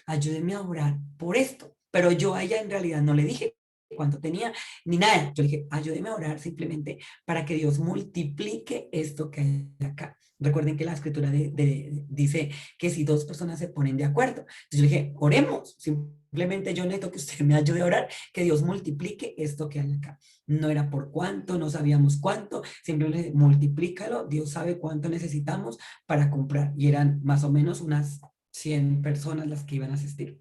ayúdeme a orar por esto. Pero yo a ella en realidad no le dije cuánto tenía ni nada. Yo le dije, ayúdeme a orar simplemente para que Dios multiplique esto que hay acá. Recuerden que la escritura dice que si dos personas se ponen de acuerdo. Entonces yo le dije, oremos. Simplemente yo necesito que usted me ayude a orar, que Dios multiplique esto que hay acá. No era por cuánto, no sabíamos cuánto, simplemente multiplícalo. Dios sabe cuánto necesitamos para comprar. Y eran más o menos unas 100 personas las que iban a asistir.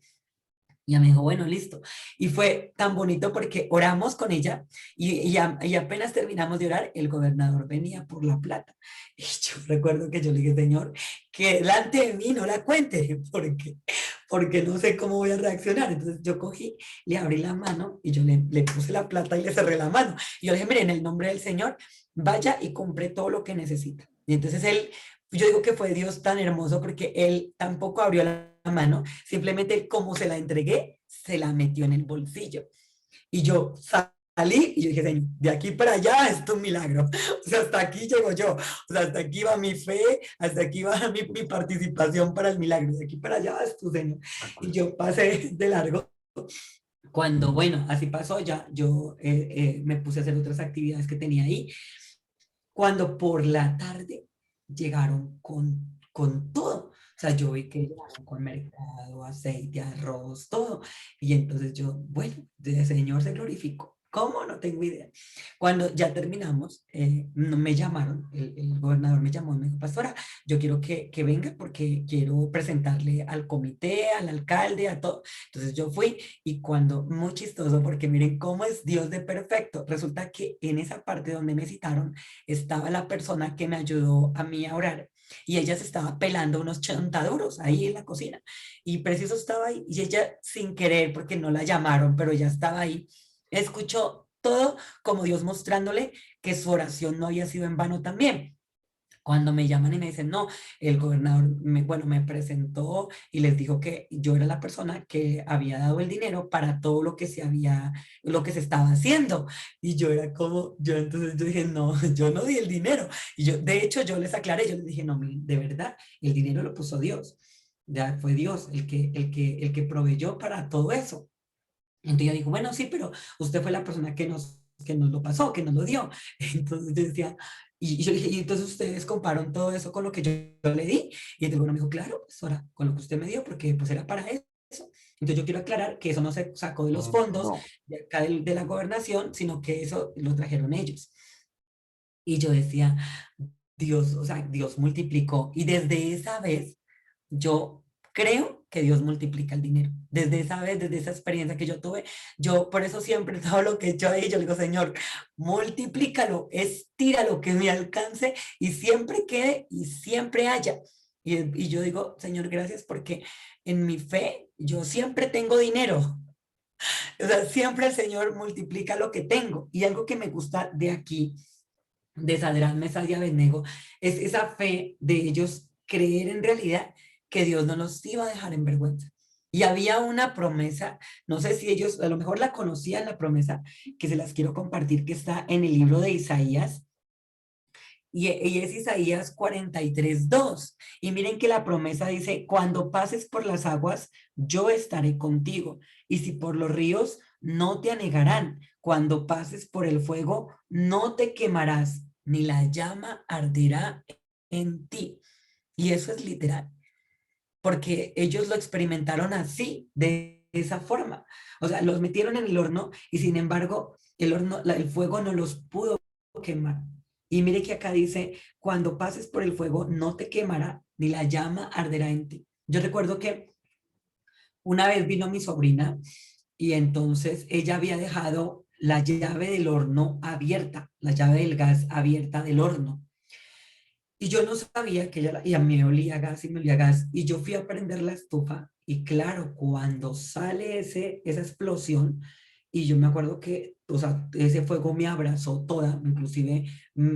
Y ella me dijo, bueno, listo. Y fue tan bonito porque oramos con ella y apenas terminamos de orar, el gobernador venía por la plata. Y yo recuerdo que yo le dije, Señor, que delante de mí no la cuente, porque no sé cómo voy a reaccionar. Entonces yo cogí, le abrí la mano y yo le puse la plata y le cerré la mano. Y yo le dije, mire, en el nombre del Señor, vaya y compre todo lo que necesita. Y entonces él, yo digo que fue Dios tan hermoso porque él tampoco abrió la mano, simplemente como se la entregué, se la metió en el bolsillo. Y yo salí y yo dije, Señor, de aquí para allá es tu milagro. O sea, hasta aquí llego yo. O sea, hasta aquí va mi fe, hasta aquí va mi participación para el milagro. De aquí para allá es tu Señor. Y yo pasé de largo. Cuando, bueno, así pasó ya, yo me puse a hacer otras actividades que tenía ahí. Cuando por la tarde llegaron con todo. O sea, yo vi que llegaron con mercado, aceite, arroz, todo. Y entonces yo, bueno, el Señor se glorificó. ¿Cómo? No tengo idea. Cuando ya terminamos, me llamaron, el gobernador me llamó y me dijo, pastora, yo quiero que venga porque quiero presentarle al comité, al alcalde, a todo. Entonces yo fui y cuando, muy chistoso, porque miren cómo es Dios de perfecto. Resulta que en esa parte donde me citaron, estaba la persona que me ayudó a mí a orar y ella se estaba pelando unos chontaduros ahí en la cocina y preciso estaba ahí y ella sin querer porque no la llamaron, pero ya estaba ahí, escuchó todo como Dios mostrándole que su oración no había sido en vano también. Cuando me llaman y me dicen, no, el gobernador, bueno, me presentó y les dijo que yo era la persona que había dado el dinero para todo lo que lo que se estaba haciendo. Y yo era como, yo entonces yo dije, no, yo no di el dinero. Y yo, de hecho, yo les aclaré, yo les dije, no, miren, de verdad, el dinero lo puso Dios. Ya fue Dios el que proveyó para todo eso. Entonces ella dijo, bueno, sí, pero usted fue la persona que nos lo pasó, que nos lo dio. Entonces yo decía, y yo le dije, y entonces ustedes comparan todo eso con lo que yo le di. Y entonces bueno, me dijo, claro, pues ahora, con lo que usted me dio, porque pues era para eso. Entonces yo quiero aclarar que eso no se sacó de los fondos No. de acá de la gobernación, sino que eso lo trajeron ellos. Y yo decía, Dios, o sea, Dios multiplicó. Y desde esa vez, yo creo que Dios multiplica el dinero. Desde esa vez, desde esa experiencia que yo tuve, yo por eso siempre todo lo que he hecho ahí, yo le digo, Señor, multiplícalo, estira lo que me alcance y siempre quede y siempre haya. Y yo digo, Señor, gracias porque en mi fe yo siempre tengo dinero. O sea, siempre el Señor multiplica lo que tengo. Y algo que me gusta de aquí de Sadrach, Mesach y Abednego, es esa fe de ellos creer en realidad que Dios no los iba a dejar en vergüenza. Y había una promesa, no sé si ellos a lo mejor la conocían la promesa, que se las quiero compartir, que está en el libro de Isaías, y es Isaías 43:2. Y miren que la promesa dice, cuando pases por las aguas, yo estaré contigo. Y si por los ríos, no te anegarán. Cuando pases por el fuego, no te quemarás, ni la llama arderá en ti. Y eso es literal, porque ellos lo experimentaron así, de esa forma. O sea, los metieron en el horno y sin embargo, el horno, el fuego no los pudo quemar. Y mire que acá dice, cuando pases por el fuego no te quemará, ni la llama arderá en ti. Yo recuerdo que una vez vino mi sobrina y entonces ella había dejado la llave del horno abierta, la llave del gas abierta del horno. Y yo no sabía que ella, y a mí me olía gas y me olía gas. Y yo fui a prender la estufa y claro, cuando sale esa explosión, y yo me acuerdo que, o sea, ese fuego me abrazó toda, inclusive,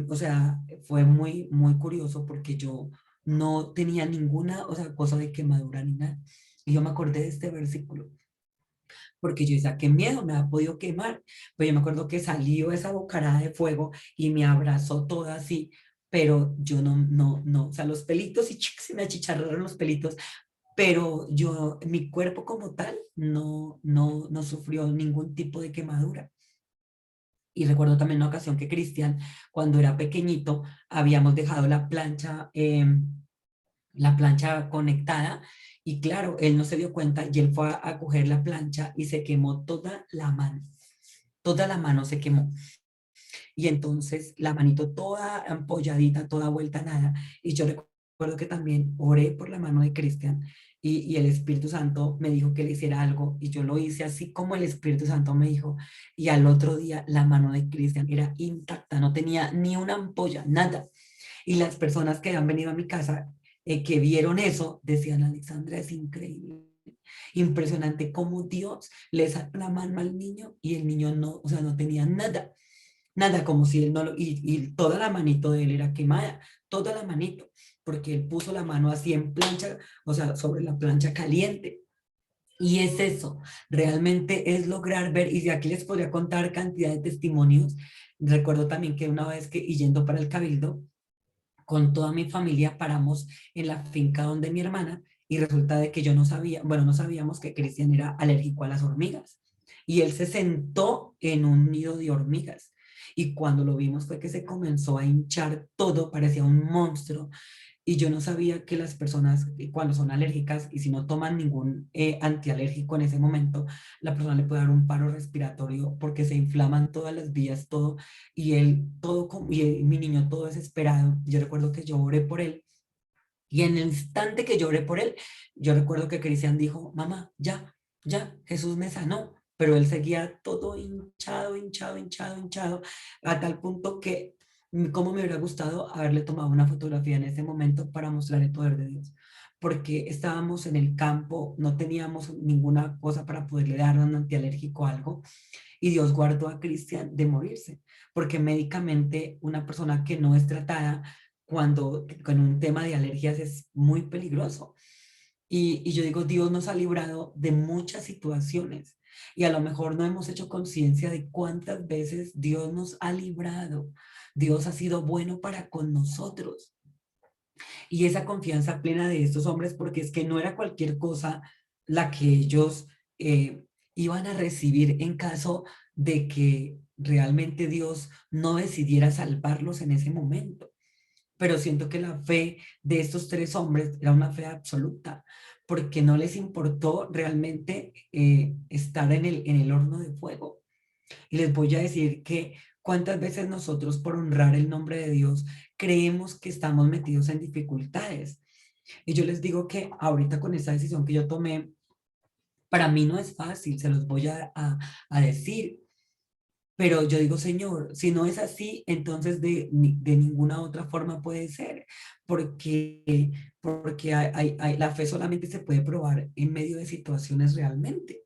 o sea, fue muy, muy curioso porque yo no tenía ninguna, o sea, cosa de quemadura ni nada. Y yo me acordé de este versículo porque yo decía, qué miedo, me ha podido quemar. Pues yo me acuerdo que salió esa bocarada de fuego y me abrazó toda así, pero yo no, o sea, los pelitos y chic, se me achicharraron los pelitos, pero yo, mi cuerpo como tal, no sufrió ningún tipo de quemadura. Y recuerdo también una ocasión que Cristian, cuando era pequeñito, habíamos dejado la plancha conectada y claro, él no se dio cuenta y él fue a coger la plancha y se quemó toda la mano se quemó. Y entonces la manito toda ampolladita, toda vuelta a nada. Y yo recuerdo que también oré por la mano de Cristian y el Espíritu Santo me dijo que le hiciera algo y yo lo hice así como el Espíritu Santo me dijo. Y al otro día la mano de Cristian era intacta, no tenía ni una ampolla, nada. Y las personas que han venido a mi casa, que vieron eso, decían, Alexandra, es increíble, impresionante cómo Dios le sacó la mano al niño y el niño no, o sea, no tenía nada, nada, como si él no lo, y toda la manito de él era quemada, toda la manito, porque él puso la mano así en plancha, o sea, sobre la plancha caliente. Y es eso, realmente es lograr ver, y de aquí les podría contar cantidad de testimonios. Recuerdo también que una vez que, y yendo para el Cabildo, con toda mi familia paramos en la finca donde mi hermana y resulta de que yo no sabía, bueno, no sabíamos que Cristian era alérgico a las hormigas y él se sentó en un nido de hormigas y cuando lo vimos fue que se comenzó a hinchar todo, parecía un monstruo y yo no sabía que las personas cuando son alérgicas y si no toman ningún antialérgico en ese momento, la persona le puede dar un paro respiratorio porque se inflaman todas las vías, todo, y él todo, mi niño todo desesperado. Yo recuerdo que yo oré por él y en el instante que lloré por él, yo recuerdo que Cristian dijo, mamá, ya, Jesús me sanó. Pero él seguía todo hinchado, a tal punto que cómo me hubiera gustado haberle tomado una fotografía en ese momento para mostrar el poder de Dios. Porque estábamos en el campo, no teníamos ninguna cosa para poderle dar un antialérgico o algo, y Dios guardó a Cristian de morirse, porque médicamente una persona que no es tratada cuando con un tema de alergias es muy peligroso. Y yo digo, Dios nos ha librado de muchas situaciones y a lo mejor no hemos hecho conciencia de cuántas veces Dios nos ha librado. Dios ha sido bueno para con nosotros. Y esa confianza plena de estos hombres, porque es que no era cualquier cosa la que ellos iban a recibir en caso de que realmente Dios no decidiera salvarlos en ese momento. Pero siento que la fe de estos tres hombres era una fe absoluta, porque no les importó realmente estar en el horno de fuego. Y les voy a decir que cuántas veces nosotros por honrar el nombre de Dios creemos que estamos metidos en dificultades. Y yo les digo que ahorita con esta decisión que yo tomé, para mí no es fácil, se los voy a decir. Pero yo digo, Señor, si no es así, entonces de ninguna otra forma puede ser, porque, porque la fe solamente se puede probar en medio de situaciones realmente.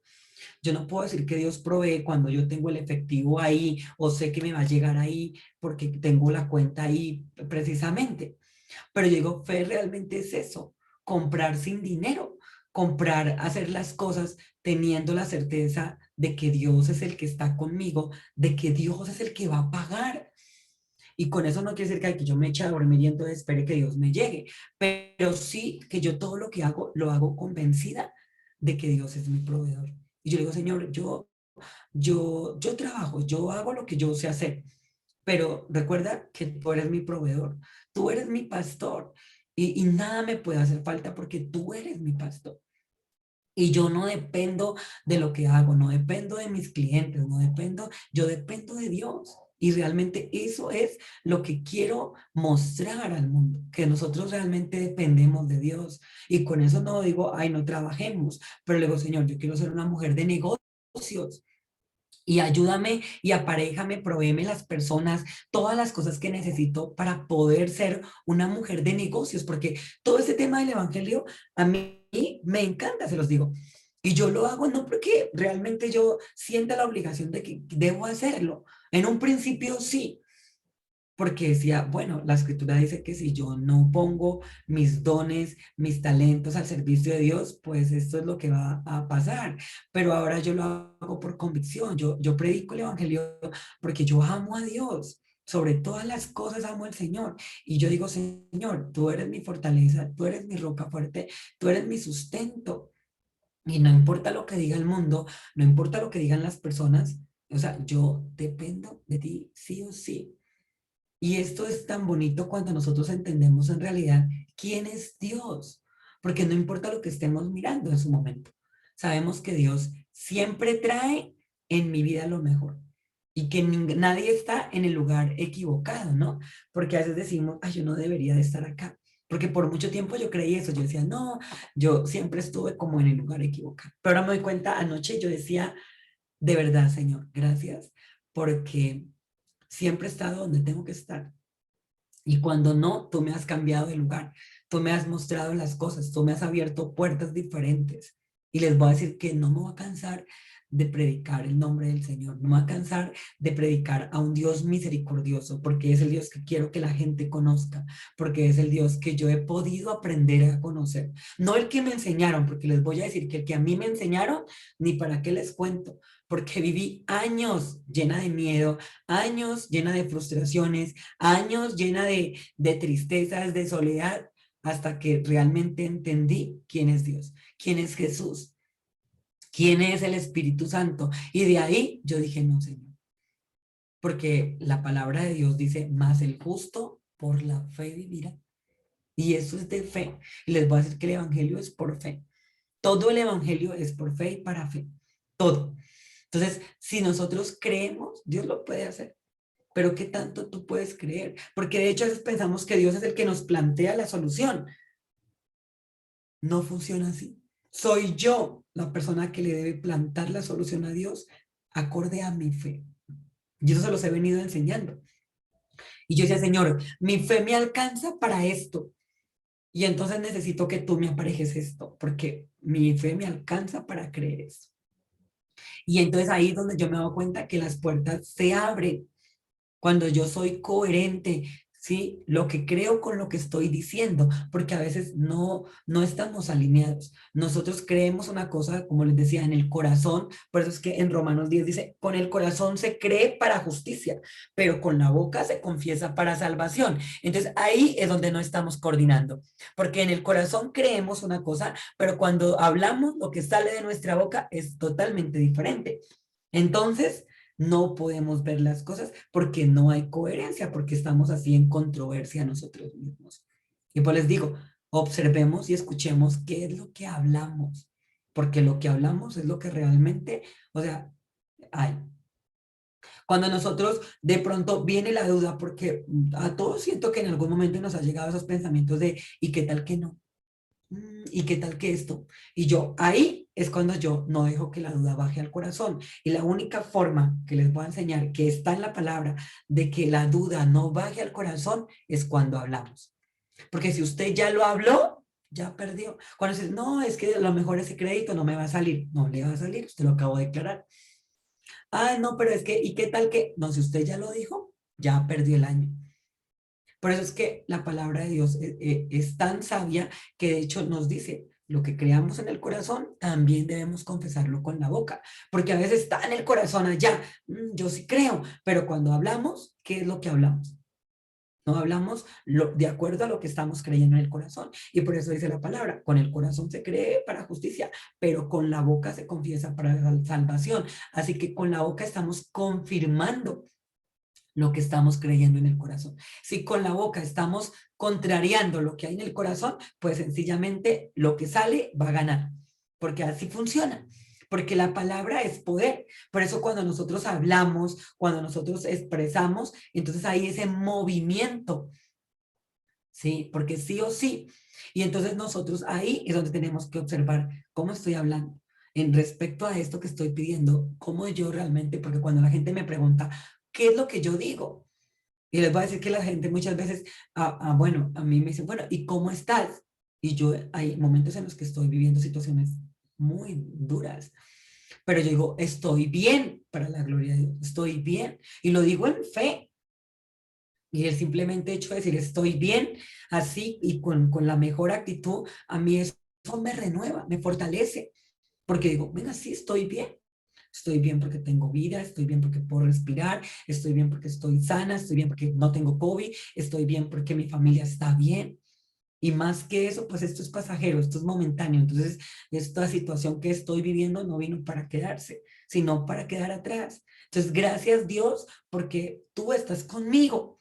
Yo no puedo decir que Dios provee cuando yo tengo el efectivo ahí o sé que me va a llegar ahí porque tengo la cuenta ahí precisamente. Pero yo digo, fe realmente es eso, comprar sin dinero, comprar, hacer las cosas teniendo la certeza de que Dios es el que está conmigo, de que Dios es el que va a pagar. Y con eso no quiere decir que, ay, que yo me eche a dormir y entonces espere que Dios me llegue, pero sí que yo todo lo que hago, lo hago convencida de que Dios es mi proveedor. Y yo le digo, Señor, yo trabajo, yo hago lo que yo sé hacer, pero recuerda que tú eres mi proveedor, tú eres mi pastor y nada me puede hacer falta porque tú eres mi pastor. Y yo no dependo de lo que hago, no dependo de mis clientes, no dependo, yo dependo de Dios. Y realmente eso es lo que quiero mostrar al mundo, que nosotros realmente dependemos de Dios. Y con eso no digo, ay, no trabajemos, pero le digo, Señor, yo quiero ser una mujer de negocios. Y ayúdame y aparéjame, provéeme las personas, todas las cosas que necesito para poder ser una mujer de negocios, porque todo este tema del evangelio a mí me encanta, se los digo. Y yo lo hago no porque realmente yo sienta la obligación de que debo hacerlo. En un principio sí, porque decía, bueno, la escritura dice que si yo no pongo mis dones, mis talentos al servicio de Dios, pues esto es lo que va a pasar. Pero ahora yo lo hago por convicción, yo predico el evangelio porque yo amo a Dios. Sobre todas las cosas amo al Señor. Y yo digo, Señor, tú eres mi fortaleza, tú eres mi roca fuerte, tú eres mi sustento. Y no importa lo que diga el mundo, no importa lo que digan las personas, o sea, yo dependo de ti sí o sí. Y esto es tan bonito cuando nosotros entendemos en realidad quién es Dios, porque no importa lo que estemos mirando en su momento. Sabemos que Dios siempre trae en mi vida lo mejor y que nadie está en el lugar equivocado, ¿no? Porque a veces decimos, ay, yo no debería de estar acá. Porque por mucho tiempo yo creí eso, yo decía, no, yo siempre estuve como en el lugar equivocado. Pero ahora me doy cuenta, anoche yo decía, de verdad, Señor, gracias, porque siempre he estado donde tengo que estar. Y cuando no, tú me has cambiado de lugar, tú me has mostrado las cosas, tú me has abierto puertas diferentes. Y les voy a decir que no me voy a cansar de predicar el nombre del Señor, no me voy a cansar de predicar a un Dios misericordioso, porque es el Dios que quiero que la gente conozca, porque es el Dios que yo he podido aprender a conocer. No el que me enseñaron, porque les voy a decir que el que a mí me enseñaron, ni para qué les cuento, porque viví años llena de miedo, años llena de frustraciones, años llena de tristezas, de soledad, hasta que realmente entendí quién es Dios, quién es Jesús, quién es el Espíritu Santo. Y de ahí yo dije, no, Señor, porque la palabra de Dios dice, más el justo por la fe vivirá. Y eso es de fe. Y les voy a decir que el Evangelio es por fe. Todo el Evangelio es por fe y para fe. Todo. Entonces, si nosotros creemos, Dios lo puede hacer. Pero ¿qué tanto tú puedes creer? Porque de hecho a veces pensamos que Dios es el que nos plantea la solución. No funciona así. Soy yo la persona que le debe plantar la solución a Dios acorde a mi fe. Y eso se los he venido enseñando. Y yo decía, Señor, mi fe me alcanza para esto. Y entonces necesito que tú me aparejes esto, porque mi fe me alcanza para creer eso. Y entonces ahí es donde yo me doy cuenta que las puertas se abren cuando yo soy coherente, ¿sí? Lo que creo con lo que estoy diciendo, porque a veces no estamos alineados. Nosotros creemos una cosa, como les decía, en el corazón, por eso es que en Romanos 10 dice, con el corazón se cree para justicia, pero con la boca se confiesa para salvación. Entonces ahí es donde no estamos coordinando, porque en el corazón creemos una cosa, pero cuando hablamos, lo que sale de nuestra boca es totalmente diferente. Entonces, no podemos ver las cosas porque no hay coherencia, porque estamos así en controversia nosotros mismos. Y pues les digo, observemos y escuchemos qué es lo que hablamos, porque lo que hablamos es lo que realmente, o sea, hay. Cuando nosotros de pronto viene la duda, porque a todos siento que en algún momento nos ha llegado esos pensamientos de, ¿y qué tal que no? ¿Y qué tal que esto? Y yo, ahí es cuando yo no dejo que la duda baje al corazón. Y la única forma que les voy a enseñar, que está en la palabra, de que la duda no baje al corazón, es cuando hablamos. Porque si usted ya lo habló, ya perdió. Cuando dice, no, es que a lo mejor ese crédito no me va a salir. No le va a salir, usted lo acabó de declarar. Ah, no, pero es que, ¿y qué tal que? No, si usted ya lo dijo, ya perdió el año. Por eso es que la palabra de Dios es tan sabia que de hecho nos dice, lo que creamos en el corazón, también debemos confesarlo con la boca, porque a veces está en el corazón allá, yo sí creo, pero cuando hablamos, ¿qué es lo que hablamos? No hablamos de acuerdo a lo que estamos creyendo en el corazón. Y por eso dice la palabra, con el corazón se cree para justicia, pero con la boca se confiesa para la salvación. Así que con la boca estamos confirmando lo que estamos creyendo en el corazón. Si con la boca estamos contrariando lo que hay en el corazón, pues sencillamente lo que sale va a ganar, porque así funciona. porque la palabra es poder. Por eso cuando nosotros hablamos, cuando nosotros expresamos, entonces hay ese movimiento, ¿sí? Porque sí o sí. Y entonces nosotros ahí es donde tenemos que observar cómo estoy hablando en respecto a esto que estoy pidiendo, cómo yo realmente, porque cuando la gente me pregunta, ¿qué es lo que yo digo? Y les voy a decir que la gente muchas veces, bueno, a mí me dice, bueno, ¿y cómo estás? Y yo hay momentos en los que estoy viviendo situaciones muy duras, pero yo digo, estoy bien, para la gloria de Dios, estoy bien. Y lo digo en fe. Y el simplemente hecho de decir estoy bien, así y con la mejor actitud, a mí eso me renueva, me fortalece, porque digo, venga, sí, estoy bien. Estoy bien porque tengo vida, estoy bien porque puedo respirar, estoy bien porque estoy sana, estoy bien porque no tengo COVID, estoy bien porque mi familia está bien. Y más que eso, pues esto es pasajero, esto es momentáneo. Entonces, esta situación que estoy viviendo no vino para quedarse, sino para quedar atrás. Entonces, gracias Dios porque tú estás conmigo.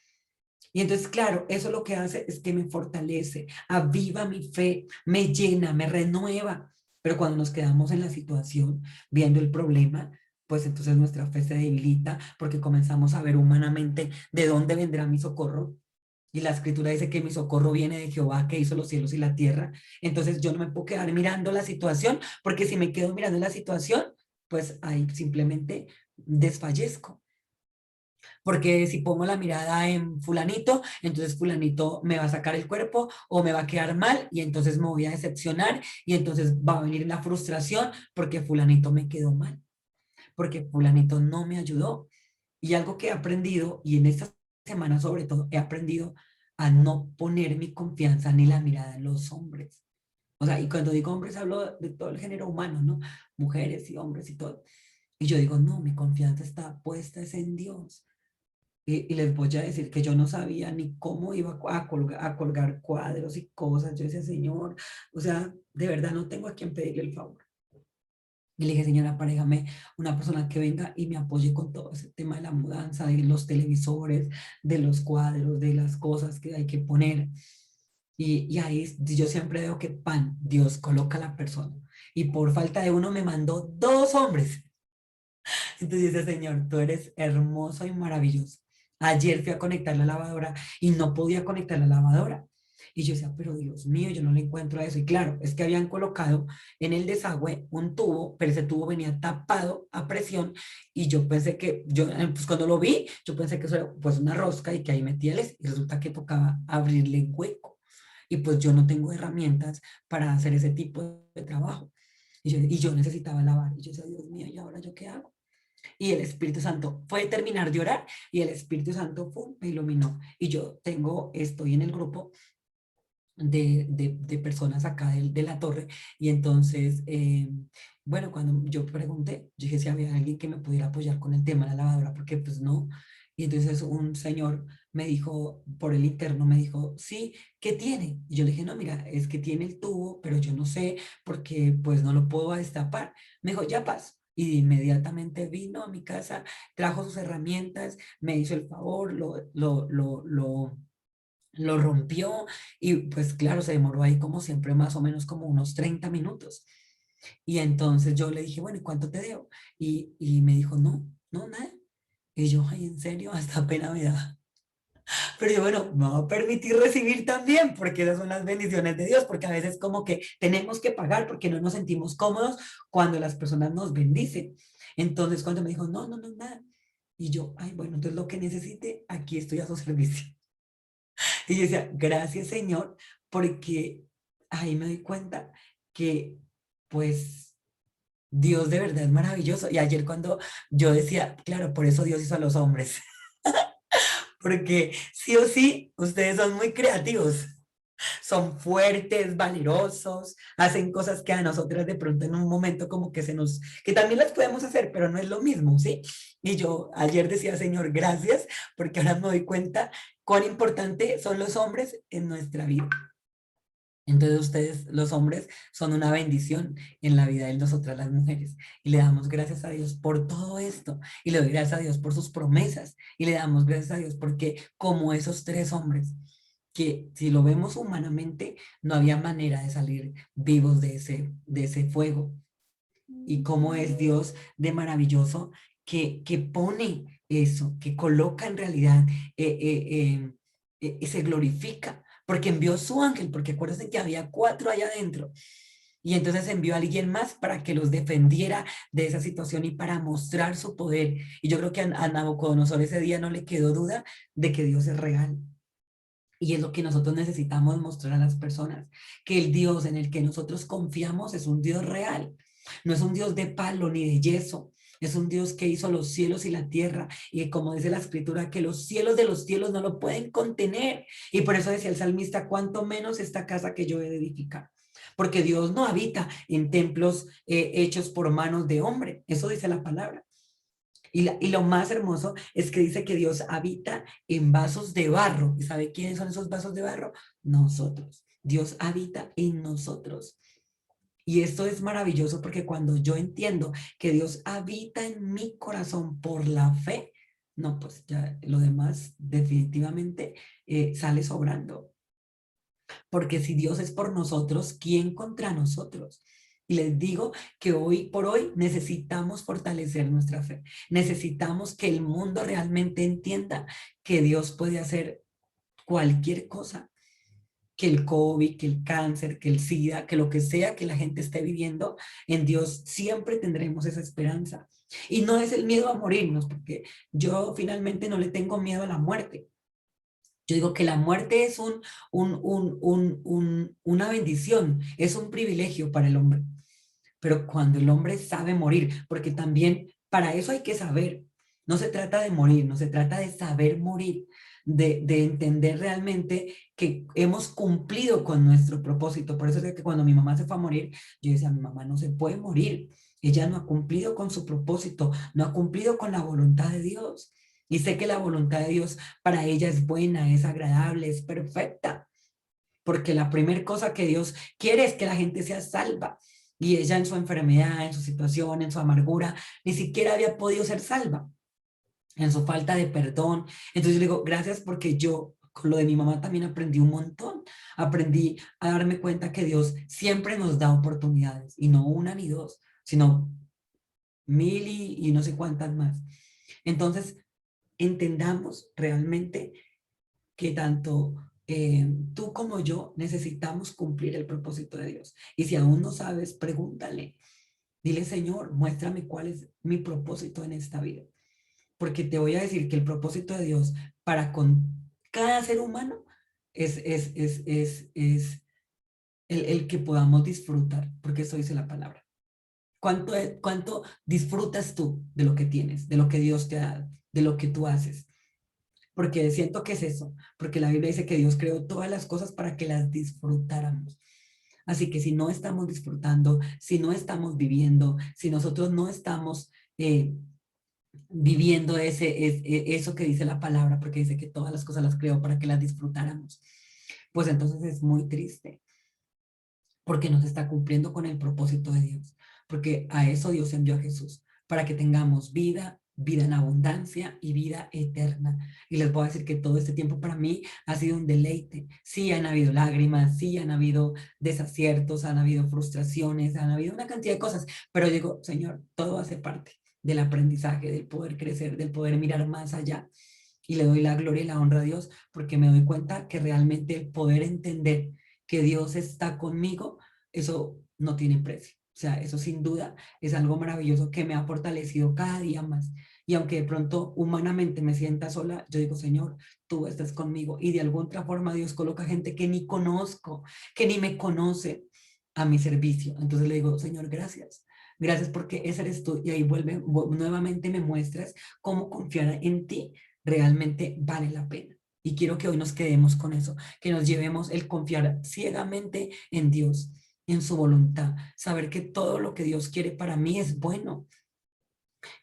Y entonces, claro, eso lo que hace es que me fortalece, aviva mi fe, me llena, me renueva. Pero cuando nos quedamos en la situación, viendo el problema, pues entonces nuestra fe se debilita porque comenzamos a ver humanamente de dónde vendrá mi socorro. Y la escritura dice que mi socorro viene de Jehová que hizo los cielos y la tierra. Entonces yo no me puedo quedar mirando la situación porque si me quedo mirando la situación, pues ahí simplemente desfallezco. Porque si pongo la mirada en fulanito, entonces fulanito me va a sacar el cuerpo o me va a quedar mal y entonces me voy a decepcionar y entonces va a venir la frustración porque fulanito me quedó mal, porque fulanito no me ayudó. Y algo que he aprendido, y en esta semana sobre todo, he aprendido a no poner mi confianza ni la mirada en los hombres. O sea, y cuando digo hombres hablo de todo el género humano, ¿no? Mujeres y hombres y todo. Y yo digo, no, mi confianza está puesta es en Dios. Y les voy a decir que yo no sabía ni cómo iba a colgar cuadros y cosas. Yo decía, Señor, o sea, de verdad no tengo a quien pedirle el favor. Y le dije, señora, aparéjame una persona que venga y me apoye con todo ese tema de la mudanza, de los televisores, de los cuadros, de las cosas que hay que poner. Y ahí yo siempre veo que pan, Dios coloca a la persona. Y por falta de uno me mandó dos hombres. Entonces dice, Señor, tú eres hermoso y maravilloso. Ayer fui a conectar la lavadora y no podía conectar la lavadora. Y yo decía, pero Dios mío, yo no le encuentro a eso. Y claro, es que habían colocado en el desagüe un tubo, pero ese tubo venía tapado a presión. Y yo pensé que, pues cuando lo vi, yo pensé que eso era pues una rosca y que ahí metía el, y resulta que tocaba abrirle hueco. Y pues yo no tengo herramientas para hacer ese tipo de trabajo. Y yo necesitaba lavar. Y yo decía, Dios mío, ¿y ahora yo qué hago? Y el Espíritu Santo fue terminar de orar y el Espíritu Santo ¡pum! Me iluminó. Y yo estoy en el grupo de personas acá de la torre y entonces, bueno, cuando yo pregunté, yo dije si había alguien que me pudiera apoyar con el tema de la lavadora, porque pues no. Y entonces un señor me dijo, por el interno, me dijo, sí, ¿qué tiene? Y yo le dije, no, mira, es que tiene el tubo, pero yo no sé porque pues no lo puedo destapar. Me dijo, ya paso. Y inmediatamente vino a mi casa, trajo sus herramientas, me hizo el favor, lo rompió y pues claro, se demoró ahí como siempre, más o menos como unos 30 minutos. Y entonces yo le dije, bueno, ¿y cuánto te debo? Y me dijo, no, no, nada. Y yo, ay, en serio, hasta pena me da. Pero yo, bueno, me va a permitir recibir también, porque esas son las bendiciones de Dios, porque a veces como que tenemos que pagar porque no nos sentimos cómodos cuando las personas nos bendicen. Entonces cuando me dijo, no, no, no, nada. Y yo, ay, bueno, entonces lo que necesite, aquí estoy a su servicio. Y yo decía, gracias Señor, porque ahí me doy cuenta que pues Dios de verdad es maravilloso. Y ayer cuando yo decía, claro, por eso Dios hizo a los hombres, porque sí o sí, ustedes son muy creativos, son fuertes, valerosos, hacen cosas que a nosotras de pronto en un momento como que que también las podemos hacer, pero no es lo mismo, ¿sí? Y yo ayer decía, Señor, gracias, porque ahora me doy cuenta cuán importante son los hombres en nuestra vida. Entonces ustedes, los hombres, son una bendición en la vida de nosotras las mujeres. Y le damos gracias a Dios por todo esto. Y le doy gracias a Dios por sus promesas. Y le damos gracias a Dios porque como esos tres hombres, que si lo vemos humanamente, no había manera de salir vivos de ese fuego. Y cómo es Dios de maravilloso que pone eso, que coloca en realidad, se glorifica, porque envió su ángel, porque acuérdense que había 4 allá adentro. Y entonces envió a alguien más para que los defendiera de esa situación y para mostrar su poder. Y yo creo que a Nabucodonosor ese día no le quedó duda de que Dios es real. Y es lo que nosotros necesitamos mostrar a las personas, que el Dios en el que nosotros confiamos es un Dios real, no es un Dios de palo ni de yeso, es un Dios que hizo los cielos y la tierra, y como dice la escritura, que los cielos de los cielos no lo pueden contener. Y por eso decía el salmista, cuánto menos esta casa que yo he de edificar. Porque Dios no habita en templos hechos por manos de hombre, eso dice la palabra. Y lo más hermoso es que dice que Dios habita en vasos de barro. ¿Y sabe quiénes son esos vasos de barro? Nosotros. Dios habita en nosotros. Y esto es maravilloso porque cuando yo entiendo que Dios habita en mi corazón por la fe, no, pues ya lo demás definitivamente sale sobrando. Porque si Dios es por nosotros, ¿quién contra nosotros? Y les digo que hoy por hoy necesitamos fortalecer nuestra fe. Necesitamos que el mundo realmente entienda que Dios puede hacer cualquier cosa, que el COVID, que el cáncer, que el SIDA, que lo que sea que la gente esté viviendo, en Dios siempre tendremos esa esperanza. Y no es el miedo a morirnos, porque yo finalmente no le tengo miedo a la muerte. Yo digo que la muerte es una bendición, es un privilegio para el hombre. Pero cuando el hombre sabe morir, porque también para eso hay que saber, no se trata de morir, no se trata de saber morir, de entender realmente que hemos cumplido con nuestro propósito. Por eso es que cuando mi mamá se fue a morir, yo decía, mi mamá no se puede morir, ella no ha cumplido con su propósito, no ha cumplido con la voluntad de Dios. Y sé que la voluntad de Dios para ella es buena, es agradable, es perfecta, porque la primera cosa que Dios quiere es que la gente sea salva. Y ella en su enfermedad, en su situación, en su amargura, ni siquiera había podido ser salva, en su falta de perdón. Entonces yo le digo, gracias porque yo con lo de mi mamá también aprendí un montón. Aprendí a darme cuenta que Dios siempre nos da oportunidades, y no una ni dos, sino mil y no sé cuántas más. Entonces, entendamos realmente que tanto tú como yo necesitamos cumplir el propósito de Dios. Y si aún no sabes, pregúntale. Dile, Señor, muéstrame cuál es mi propósito en esta vida. Porque te voy a decir que el propósito de Dios para con cada ser humano es el que podamos disfrutar, porque eso dice la palabra. ¿Cuánto disfrutas tú de lo que tienes, de lo que Dios te ha dado, de lo que tú haces? Porque siento que es eso, porque la Biblia dice que Dios creó todas las cosas para que las disfrutáramos. Así que si no estamos disfrutando, si no estamos viviendo, si nosotros no estamos viviendo eso que dice la palabra, porque dice que todas las cosas las creó para que las disfrutáramos, pues entonces es muy triste, porque no se está cumpliendo con el propósito de Dios, porque a eso Dios envió a Jesús, para que tengamos vida, vida en abundancia y vida eterna. Y les voy a decir que todo este tiempo para mí ha sido un deleite. Sí han habido lágrimas, sí han habido desaciertos, han habido frustraciones, han habido una cantidad de cosas, pero digo, Señor, todo hace parte del aprendizaje, del poder crecer, del poder mirar más allá. Y le doy la gloria y la honra a Dios porque me doy cuenta que realmente el poder entender que Dios está conmigo, eso no tiene precio. O sea, eso sin duda es algo maravilloso que me ha fortalecido cada día más. Y aunque de pronto humanamente me sienta sola, yo digo, Señor, tú estás conmigo. Y de alguna otra forma Dios coloca gente que ni conozco, que ni me conoce a mi servicio. Entonces le digo, Señor, gracias. Gracias porque ese eres tú. Y ahí nuevamente me muestras cómo confiar en ti realmente vale la pena. Y quiero que hoy nos quedemos con eso, que nos llevemos el confiar ciegamente en Dios, en su voluntad, saber que todo lo que Dios quiere para mí es bueno,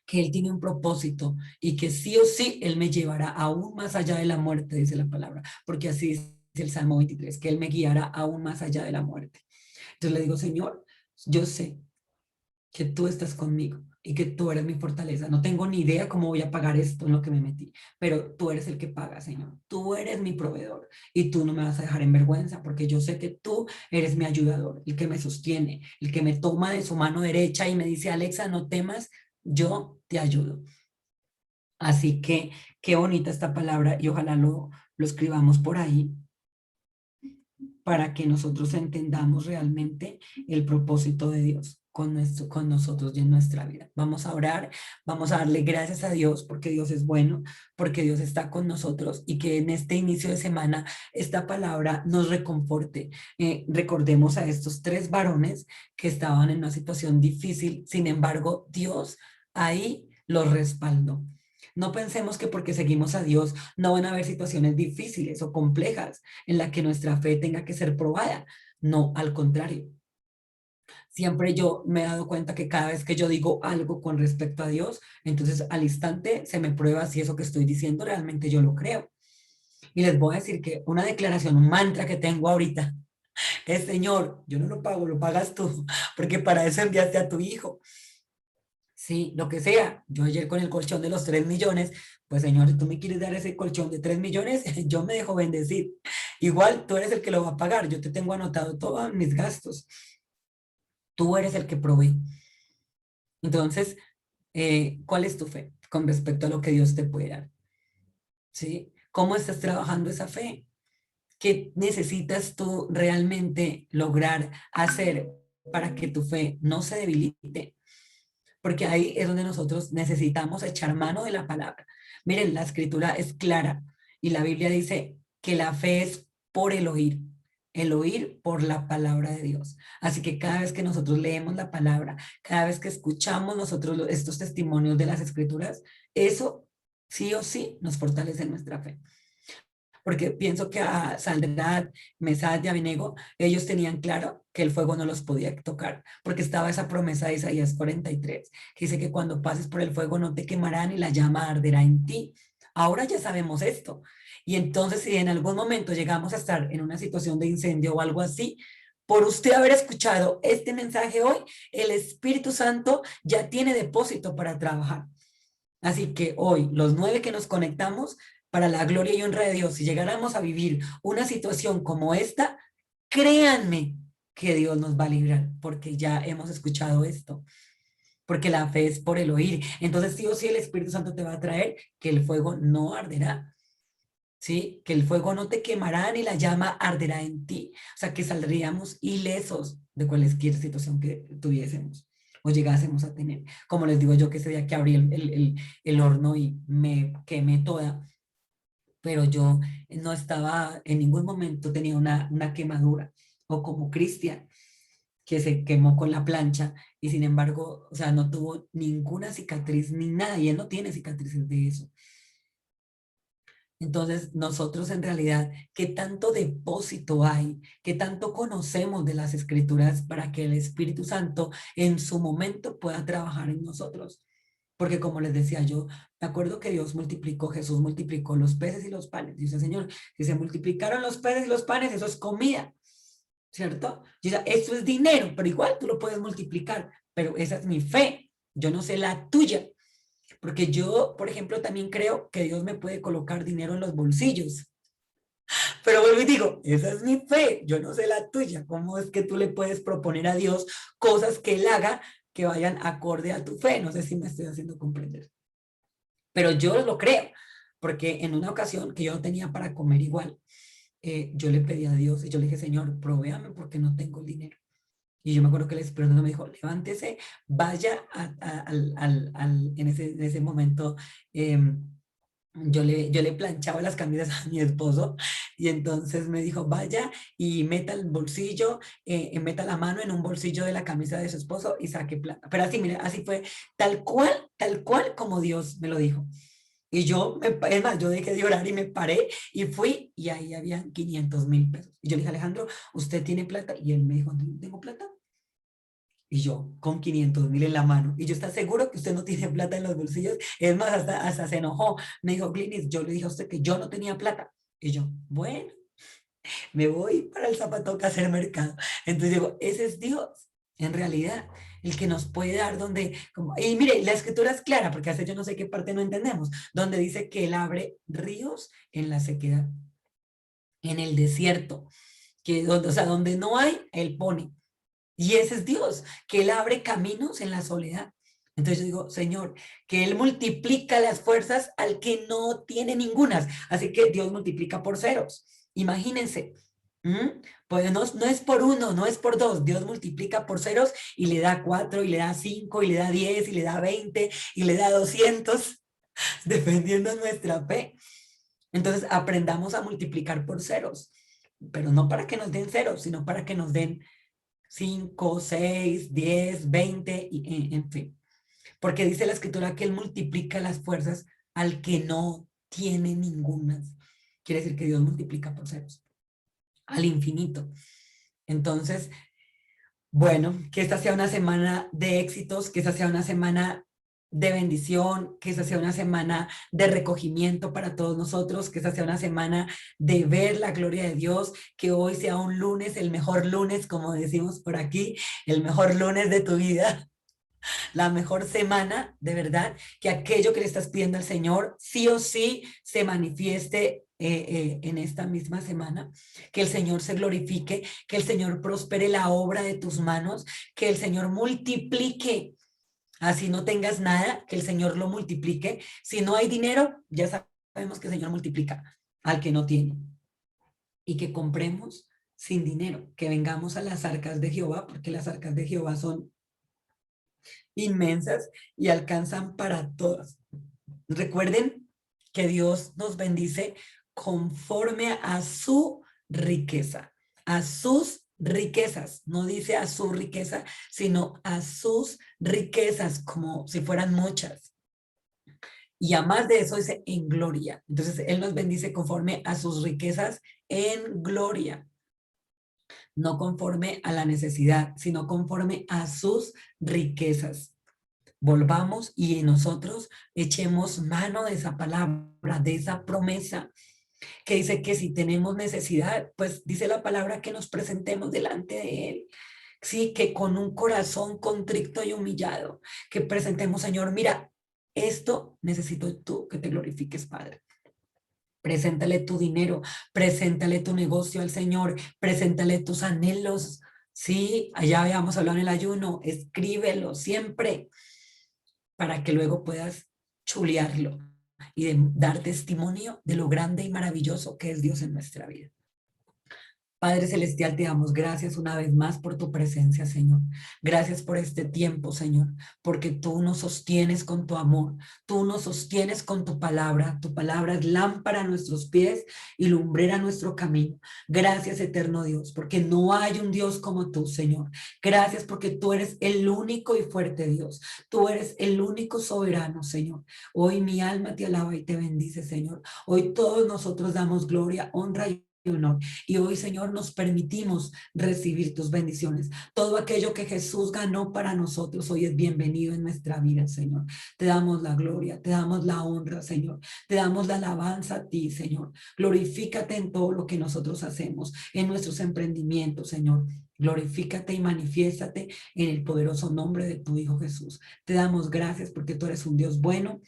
que Él tiene un propósito y que sí o sí Él me llevará aún más allá de la muerte, dice la palabra, porque así dice el Salmo 23, que Él me guiará aún más allá de la muerte. Entonces le digo, Señor, yo sé que tú estás conmigo, y que tú eres mi fortaleza. No tengo ni idea cómo voy a pagar esto en lo que me metí, pero tú eres el que paga, Señor. Tú eres mi proveedor y tú no me vas a dejar en vergüenza porque yo sé que tú eres mi ayudador, el que me sostiene, el que me toma de su mano derecha y me dice, Alexa, no temas, yo te ayudo. Así que qué bonita esta palabra y ojalá lo escribamos por ahí para que nosotros entendamos realmente el propósito de Dios con nosotros y en nuestra vida. Vamos a orar, vamos a darle gracias a Dios porque Dios es bueno, porque Dios está con nosotros y que en este inicio de semana esta palabra nos reconforte. Recordemos a estos tres varones que estaban en una situación difícil, sin embargo, Dios ahí los respaldó. No pensemos que porque seguimos a Dios no van a haber situaciones difíciles o complejas en la que nuestra fe tenga que ser probada. No, al contrario. Siempre yo me he dado cuenta que cada vez que yo digo algo con respecto a Dios, entonces al instante se me prueba si eso que estoy diciendo realmente yo lo creo. Y les voy a decir que una declaración, un mantra que tengo ahorita es, Señor, yo no lo pago, lo pagas tú, porque para eso enviaste a tu hijo. Sí, lo que sea. Yo ayer con el colchón de los 3 millones, pues Señor, si tú me quieres dar ese colchón de 3 millones, yo me dejo bendecir. Igual tú eres el que lo va a pagar. Yo te tengo anotado todos mis gastos. Tú eres el que provee. Entonces, ¿cuál es tu fe con respecto a lo que Dios te puede dar? ¿Sí? ¿Cómo estás trabajando esa fe? ¿Qué necesitas tú realmente lograr hacer para que tu fe no se debilite? Porque ahí es donde nosotros necesitamos echar mano de la palabra. Miren, la escritura es clara y la Biblia dice que la fe es por el oír por la palabra de Dios. Así que cada vez que nosotros leemos la palabra, cada vez que escuchamos nosotros estos testimonios de las escrituras, eso sí o sí nos fortalece nuestra fe porque pienso que a Saldrad, Mesad y Abinego, ellos tenían claro que el fuego no los podía tocar, porque estaba esa promesa de Isaías 43, que dice que cuando pases por el fuego no te quemarán y la llama arderá en ti. Ahora ya sabemos esto. Y entonces si en algún momento llegamos a estar en una situación de incendio o algo así, por usted haber escuchado este mensaje hoy, el Espíritu Santo ya tiene depósito para trabajar. Así que hoy, los 9 que nos conectamos, para la gloria y honra de Dios, si llegáramos a vivir una situación como esta, créanme que Dios nos va a librar, porque ya hemos escuchado esto, porque la fe es por el oír. Entonces, sí o sí, el Espíritu Santo te va a traer que el fuego no arderá, ¿sí? Que el fuego no te quemará ni la llama arderá en ti. O sea, que saldríamos ilesos de cualquier situación que tuviésemos o llegásemos a tener. Como les digo yo, que ese día que abrí el horno y me quemé toda, pero yo no estaba, en ningún momento tenía una quemadura, o como Cristian, que se quemó con la plancha y sin embargo, o sea, no tuvo ninguna cicatriz ni nada, y él no tiene cicatrices de eso. Entonces, nosotros en realidad, ¿qué tanto depósito hay? ¿Qué tanto conocemos de las escrituras para que el Espíritu Santo en su momento pueda trabajar en nosotros? Porque como les decía yo, me acuerdo que Dios multiplicó, Jesús multiplicó los peces y los panes. Dice, Señor, si se multiplicaron los peces y los panes, eso es comida, ¿cierto? Dice, eso es dinero, pero igual tú lo puedes multiplicar, pero esa es mi fe. Yo no sé la tuya. Porque yo, por ejemplo, también creo que Dios me puede colocar dinero en los bolsillos. Pero vuelvo y digo, esa es mi fe, yo no sé la tuya. ¿Cómo es que tú le puedes proponer a Dios cosas que Él haga que vayan acorde a tu fe? No sé si me estoy haciendo comprender. Pero yo lo creo, porque en una ocasión que yo no tenía para comer igual, yo le pedí a Dios y yo le dije, Señor, provéame porque no tengo el dinero. Y yo me acuerdo que el Espíritu Santo me dijo, levántese, vaya en ese momento, yo le planchaba las camisas a mi esposo y entonces me dijo, vaya y meta el bolsillo, meta la mano en un bolsillo de la camisa de su esposo y saque plata. Pero así, mira, así fue tal cual como Dios me lo dijo. Y yo, es más, yo dejé de orar y me paré y fui y ahí habían 500.000 pesos. Y yo le dije, Alejandro, ¿usted tiene plata? Y él me dijo, no tengo plata. Y yo, con 500.000 en la mano. Y yo, ¿está seguro que usted no tiene plata en los bolsillos? Es más, hasta se enojó. Me dijo, Glinis, yo le dije a usted que yo no tenía plata. Y yo, bueno, me voy para el Zapatoca a hacer mercado. Entonces digo, ese es Dios, en realidad. el que nos puede dar donde, como, y mire, la escritura es clara, porque hace yo no sé qué parte no entendemos, donde dice que Él abre ríos en la sequedad, en el desierto, que donde, o sea, donde no hay, Él pone. Y ese es Dios, que Él abre caminos en la soledad. Entonces yo digo, Señor, que Él multiplica las fuerzas al que no tiene ningunas. Así que Dios multiplica por ceros. Imagínense. ¿Mm? Pues no, no es por uno, no es por dos. Dios multiplica por ceros y le da 4, y le da 5, y le da 10, y le da 20, y le da 200, dependiendo nuestra fe. Entonces aprendamos a multiplicar por ceros, pero no para que nos den ceros, sino para que nos den 5, 6, 10, 20, y en fin. Porque dice la escritura que Él multiplica las fuerzas al que no tiene ninguna. Quiere decir que Dios multiplica por ceros, al infinito. Entonces, bueno, que esta sea una semana de éxitos, que esta sea una semana de bendición, que esta sea una semana de recogimiento para todos nosotros, que esta sea una semana de ver la gloria de Dios, que hoy sea un lunes, el mejor lunes, como decimos por aquí, el mejor lunes de tu vida, la mejor semana, de verdad, que aquello que le estás pidiendo al Señor sí o sí se manifieste en esta misma semana, que el Señor se glorifique, que el Señor prospere la obra de tus manos, que el Señor multiplique, así no tengas nada, que el Señor lo multiplique. Si no hay dinero, ya sabemos que el Señor multiplica al que no tiene, y que compremos sin dinero, que vengamos a las arcas de Jehová, porque las arcas de Jehová son inmensas y alcanzan para todas. Recuerden que Dios nos bendice conforme a su riqueza, a sus riquezas. No dice a su riqueza, sino a sus riquezas, como si fueran muchas. Y a más de eso dice en gloria. Entonces, Él nos bendice conforme a sus riquezas en gloria, no conforme a la necesidad, sino conforme a sus riquezas. Volvamos y nosotros echemos mano de esa palabra, de esa promesa que dice que si tenemos necesidad, pues dice la palabra que nos presentemos delante de Él. Sí, que con un corazón contrito y humillado, que presentemos, Señor, mira, esto necesito tú que te glorifiques, Padre. Preséntale tu dinero, preséntale tu negocio al Señor, preséntale tus anhelos. Sí, allá habíamos hablado en el ayuno, escríbelo siempre para que luego puedas chulearlo y dar testimonio de lo grande y maravilloso que es Dios en nuestra vida. Padre Celestial, te damos gracias una vez más por tu presencia, Señor. Gracias por este tiempo, Señor, porque tú nos sostienes con tu amor, tú nos sostienes con tu palabra. Tu palabra es lámpara a nuestros pies y lumbrera a nuestro camino. Gracias, eterno Dios, porque no hay un Dios como tú, Señor. Gracias porque tú eres el único y fuerte Dios. Tú eres el único soberano, Señor. Hoy mi alma te alaba y te bendice, Señor. Hoy todos nosotros damos gloria, honra y honor. Y hoy, Señor, nos permitimos recibir tus bendiciones. Todo aquello que Jesús ganó para nosotros hoy es bienvenido en nuestra vida, Señor. Te damos la gloria, te damos la honra, Señor. Te damos la alabanza a ti, Señor. Glorifícate en todo lo que nosotros hacemos, en nuestros emprendimientos, Señor. Glorifícate y manifiéstate en el poderoso nombre de tu Hijo Jesús. Te damos gracias porque tú eres un Dios bueno,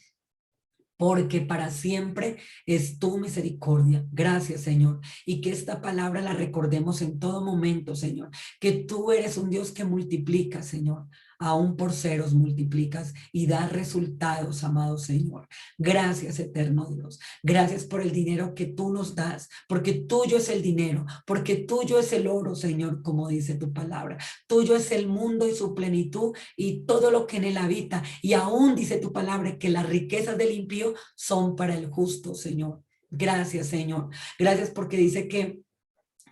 porque para siempre es tu misericordia. Gracias, Señor. Y que esta palabra la recordemos en todo momento, Señor. Que tú eres un Dios que multiplica, Señor. Aún por ceros multiplicas y das resultados, amado Señor. Gracias, eterno Dios. Gracias por el dinero que tú nos das, porque tuyo es el dinero, porque tuyo es el oro, Señor, como dice tu palabra. Tuyo es el mundo y su plenitud y todo lo que en él habita. Y aún dice tu palabra que las riquezas del impío son para el justo, Señor. Gracias, Señor. Gracias porque dice que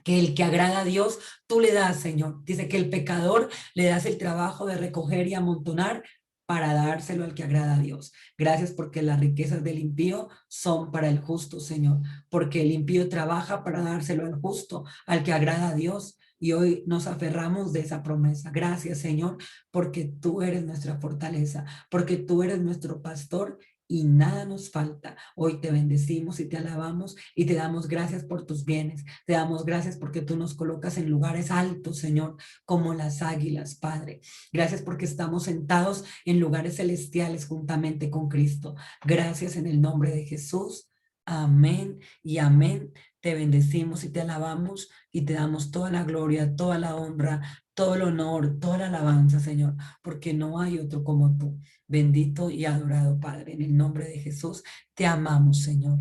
el que agrada a Dios, tú le das, Señor. Dice que el pecador le das el trabajo de recoger y amontonar para dárselo al que agrada a Dios. Gracias porque las riquezas del impío son para el justo, Señor. Porque el impío trabaja para dárselo al justo, al que agrada a Dios. Y hoy nos aferramos de esa promesa. Gracias, Señor, porque tú eres nuestra fortaleza, porque tú eres nuestro pastor y nada nos falta. Hoy te bendecimos y te alabamos y te damos gracias por tus bienes. Te damos gracias porque tú nos colocas en lugares altos, Señor, como las águilas, Padre. Gracias porque estamos sentados en lugares celestiales juntamente con Cristo. Gracias en el nombre de Jesús. Amén y amén. Te bendecimos y te alabamos y te damos toda la gloria, toda la honra, todo el honor, toda la alabanza, Señor, porque no hay otro como tú. Bendito y adorado Padre, en el nombre de Jesús, te amamos, Señor.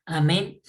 Amén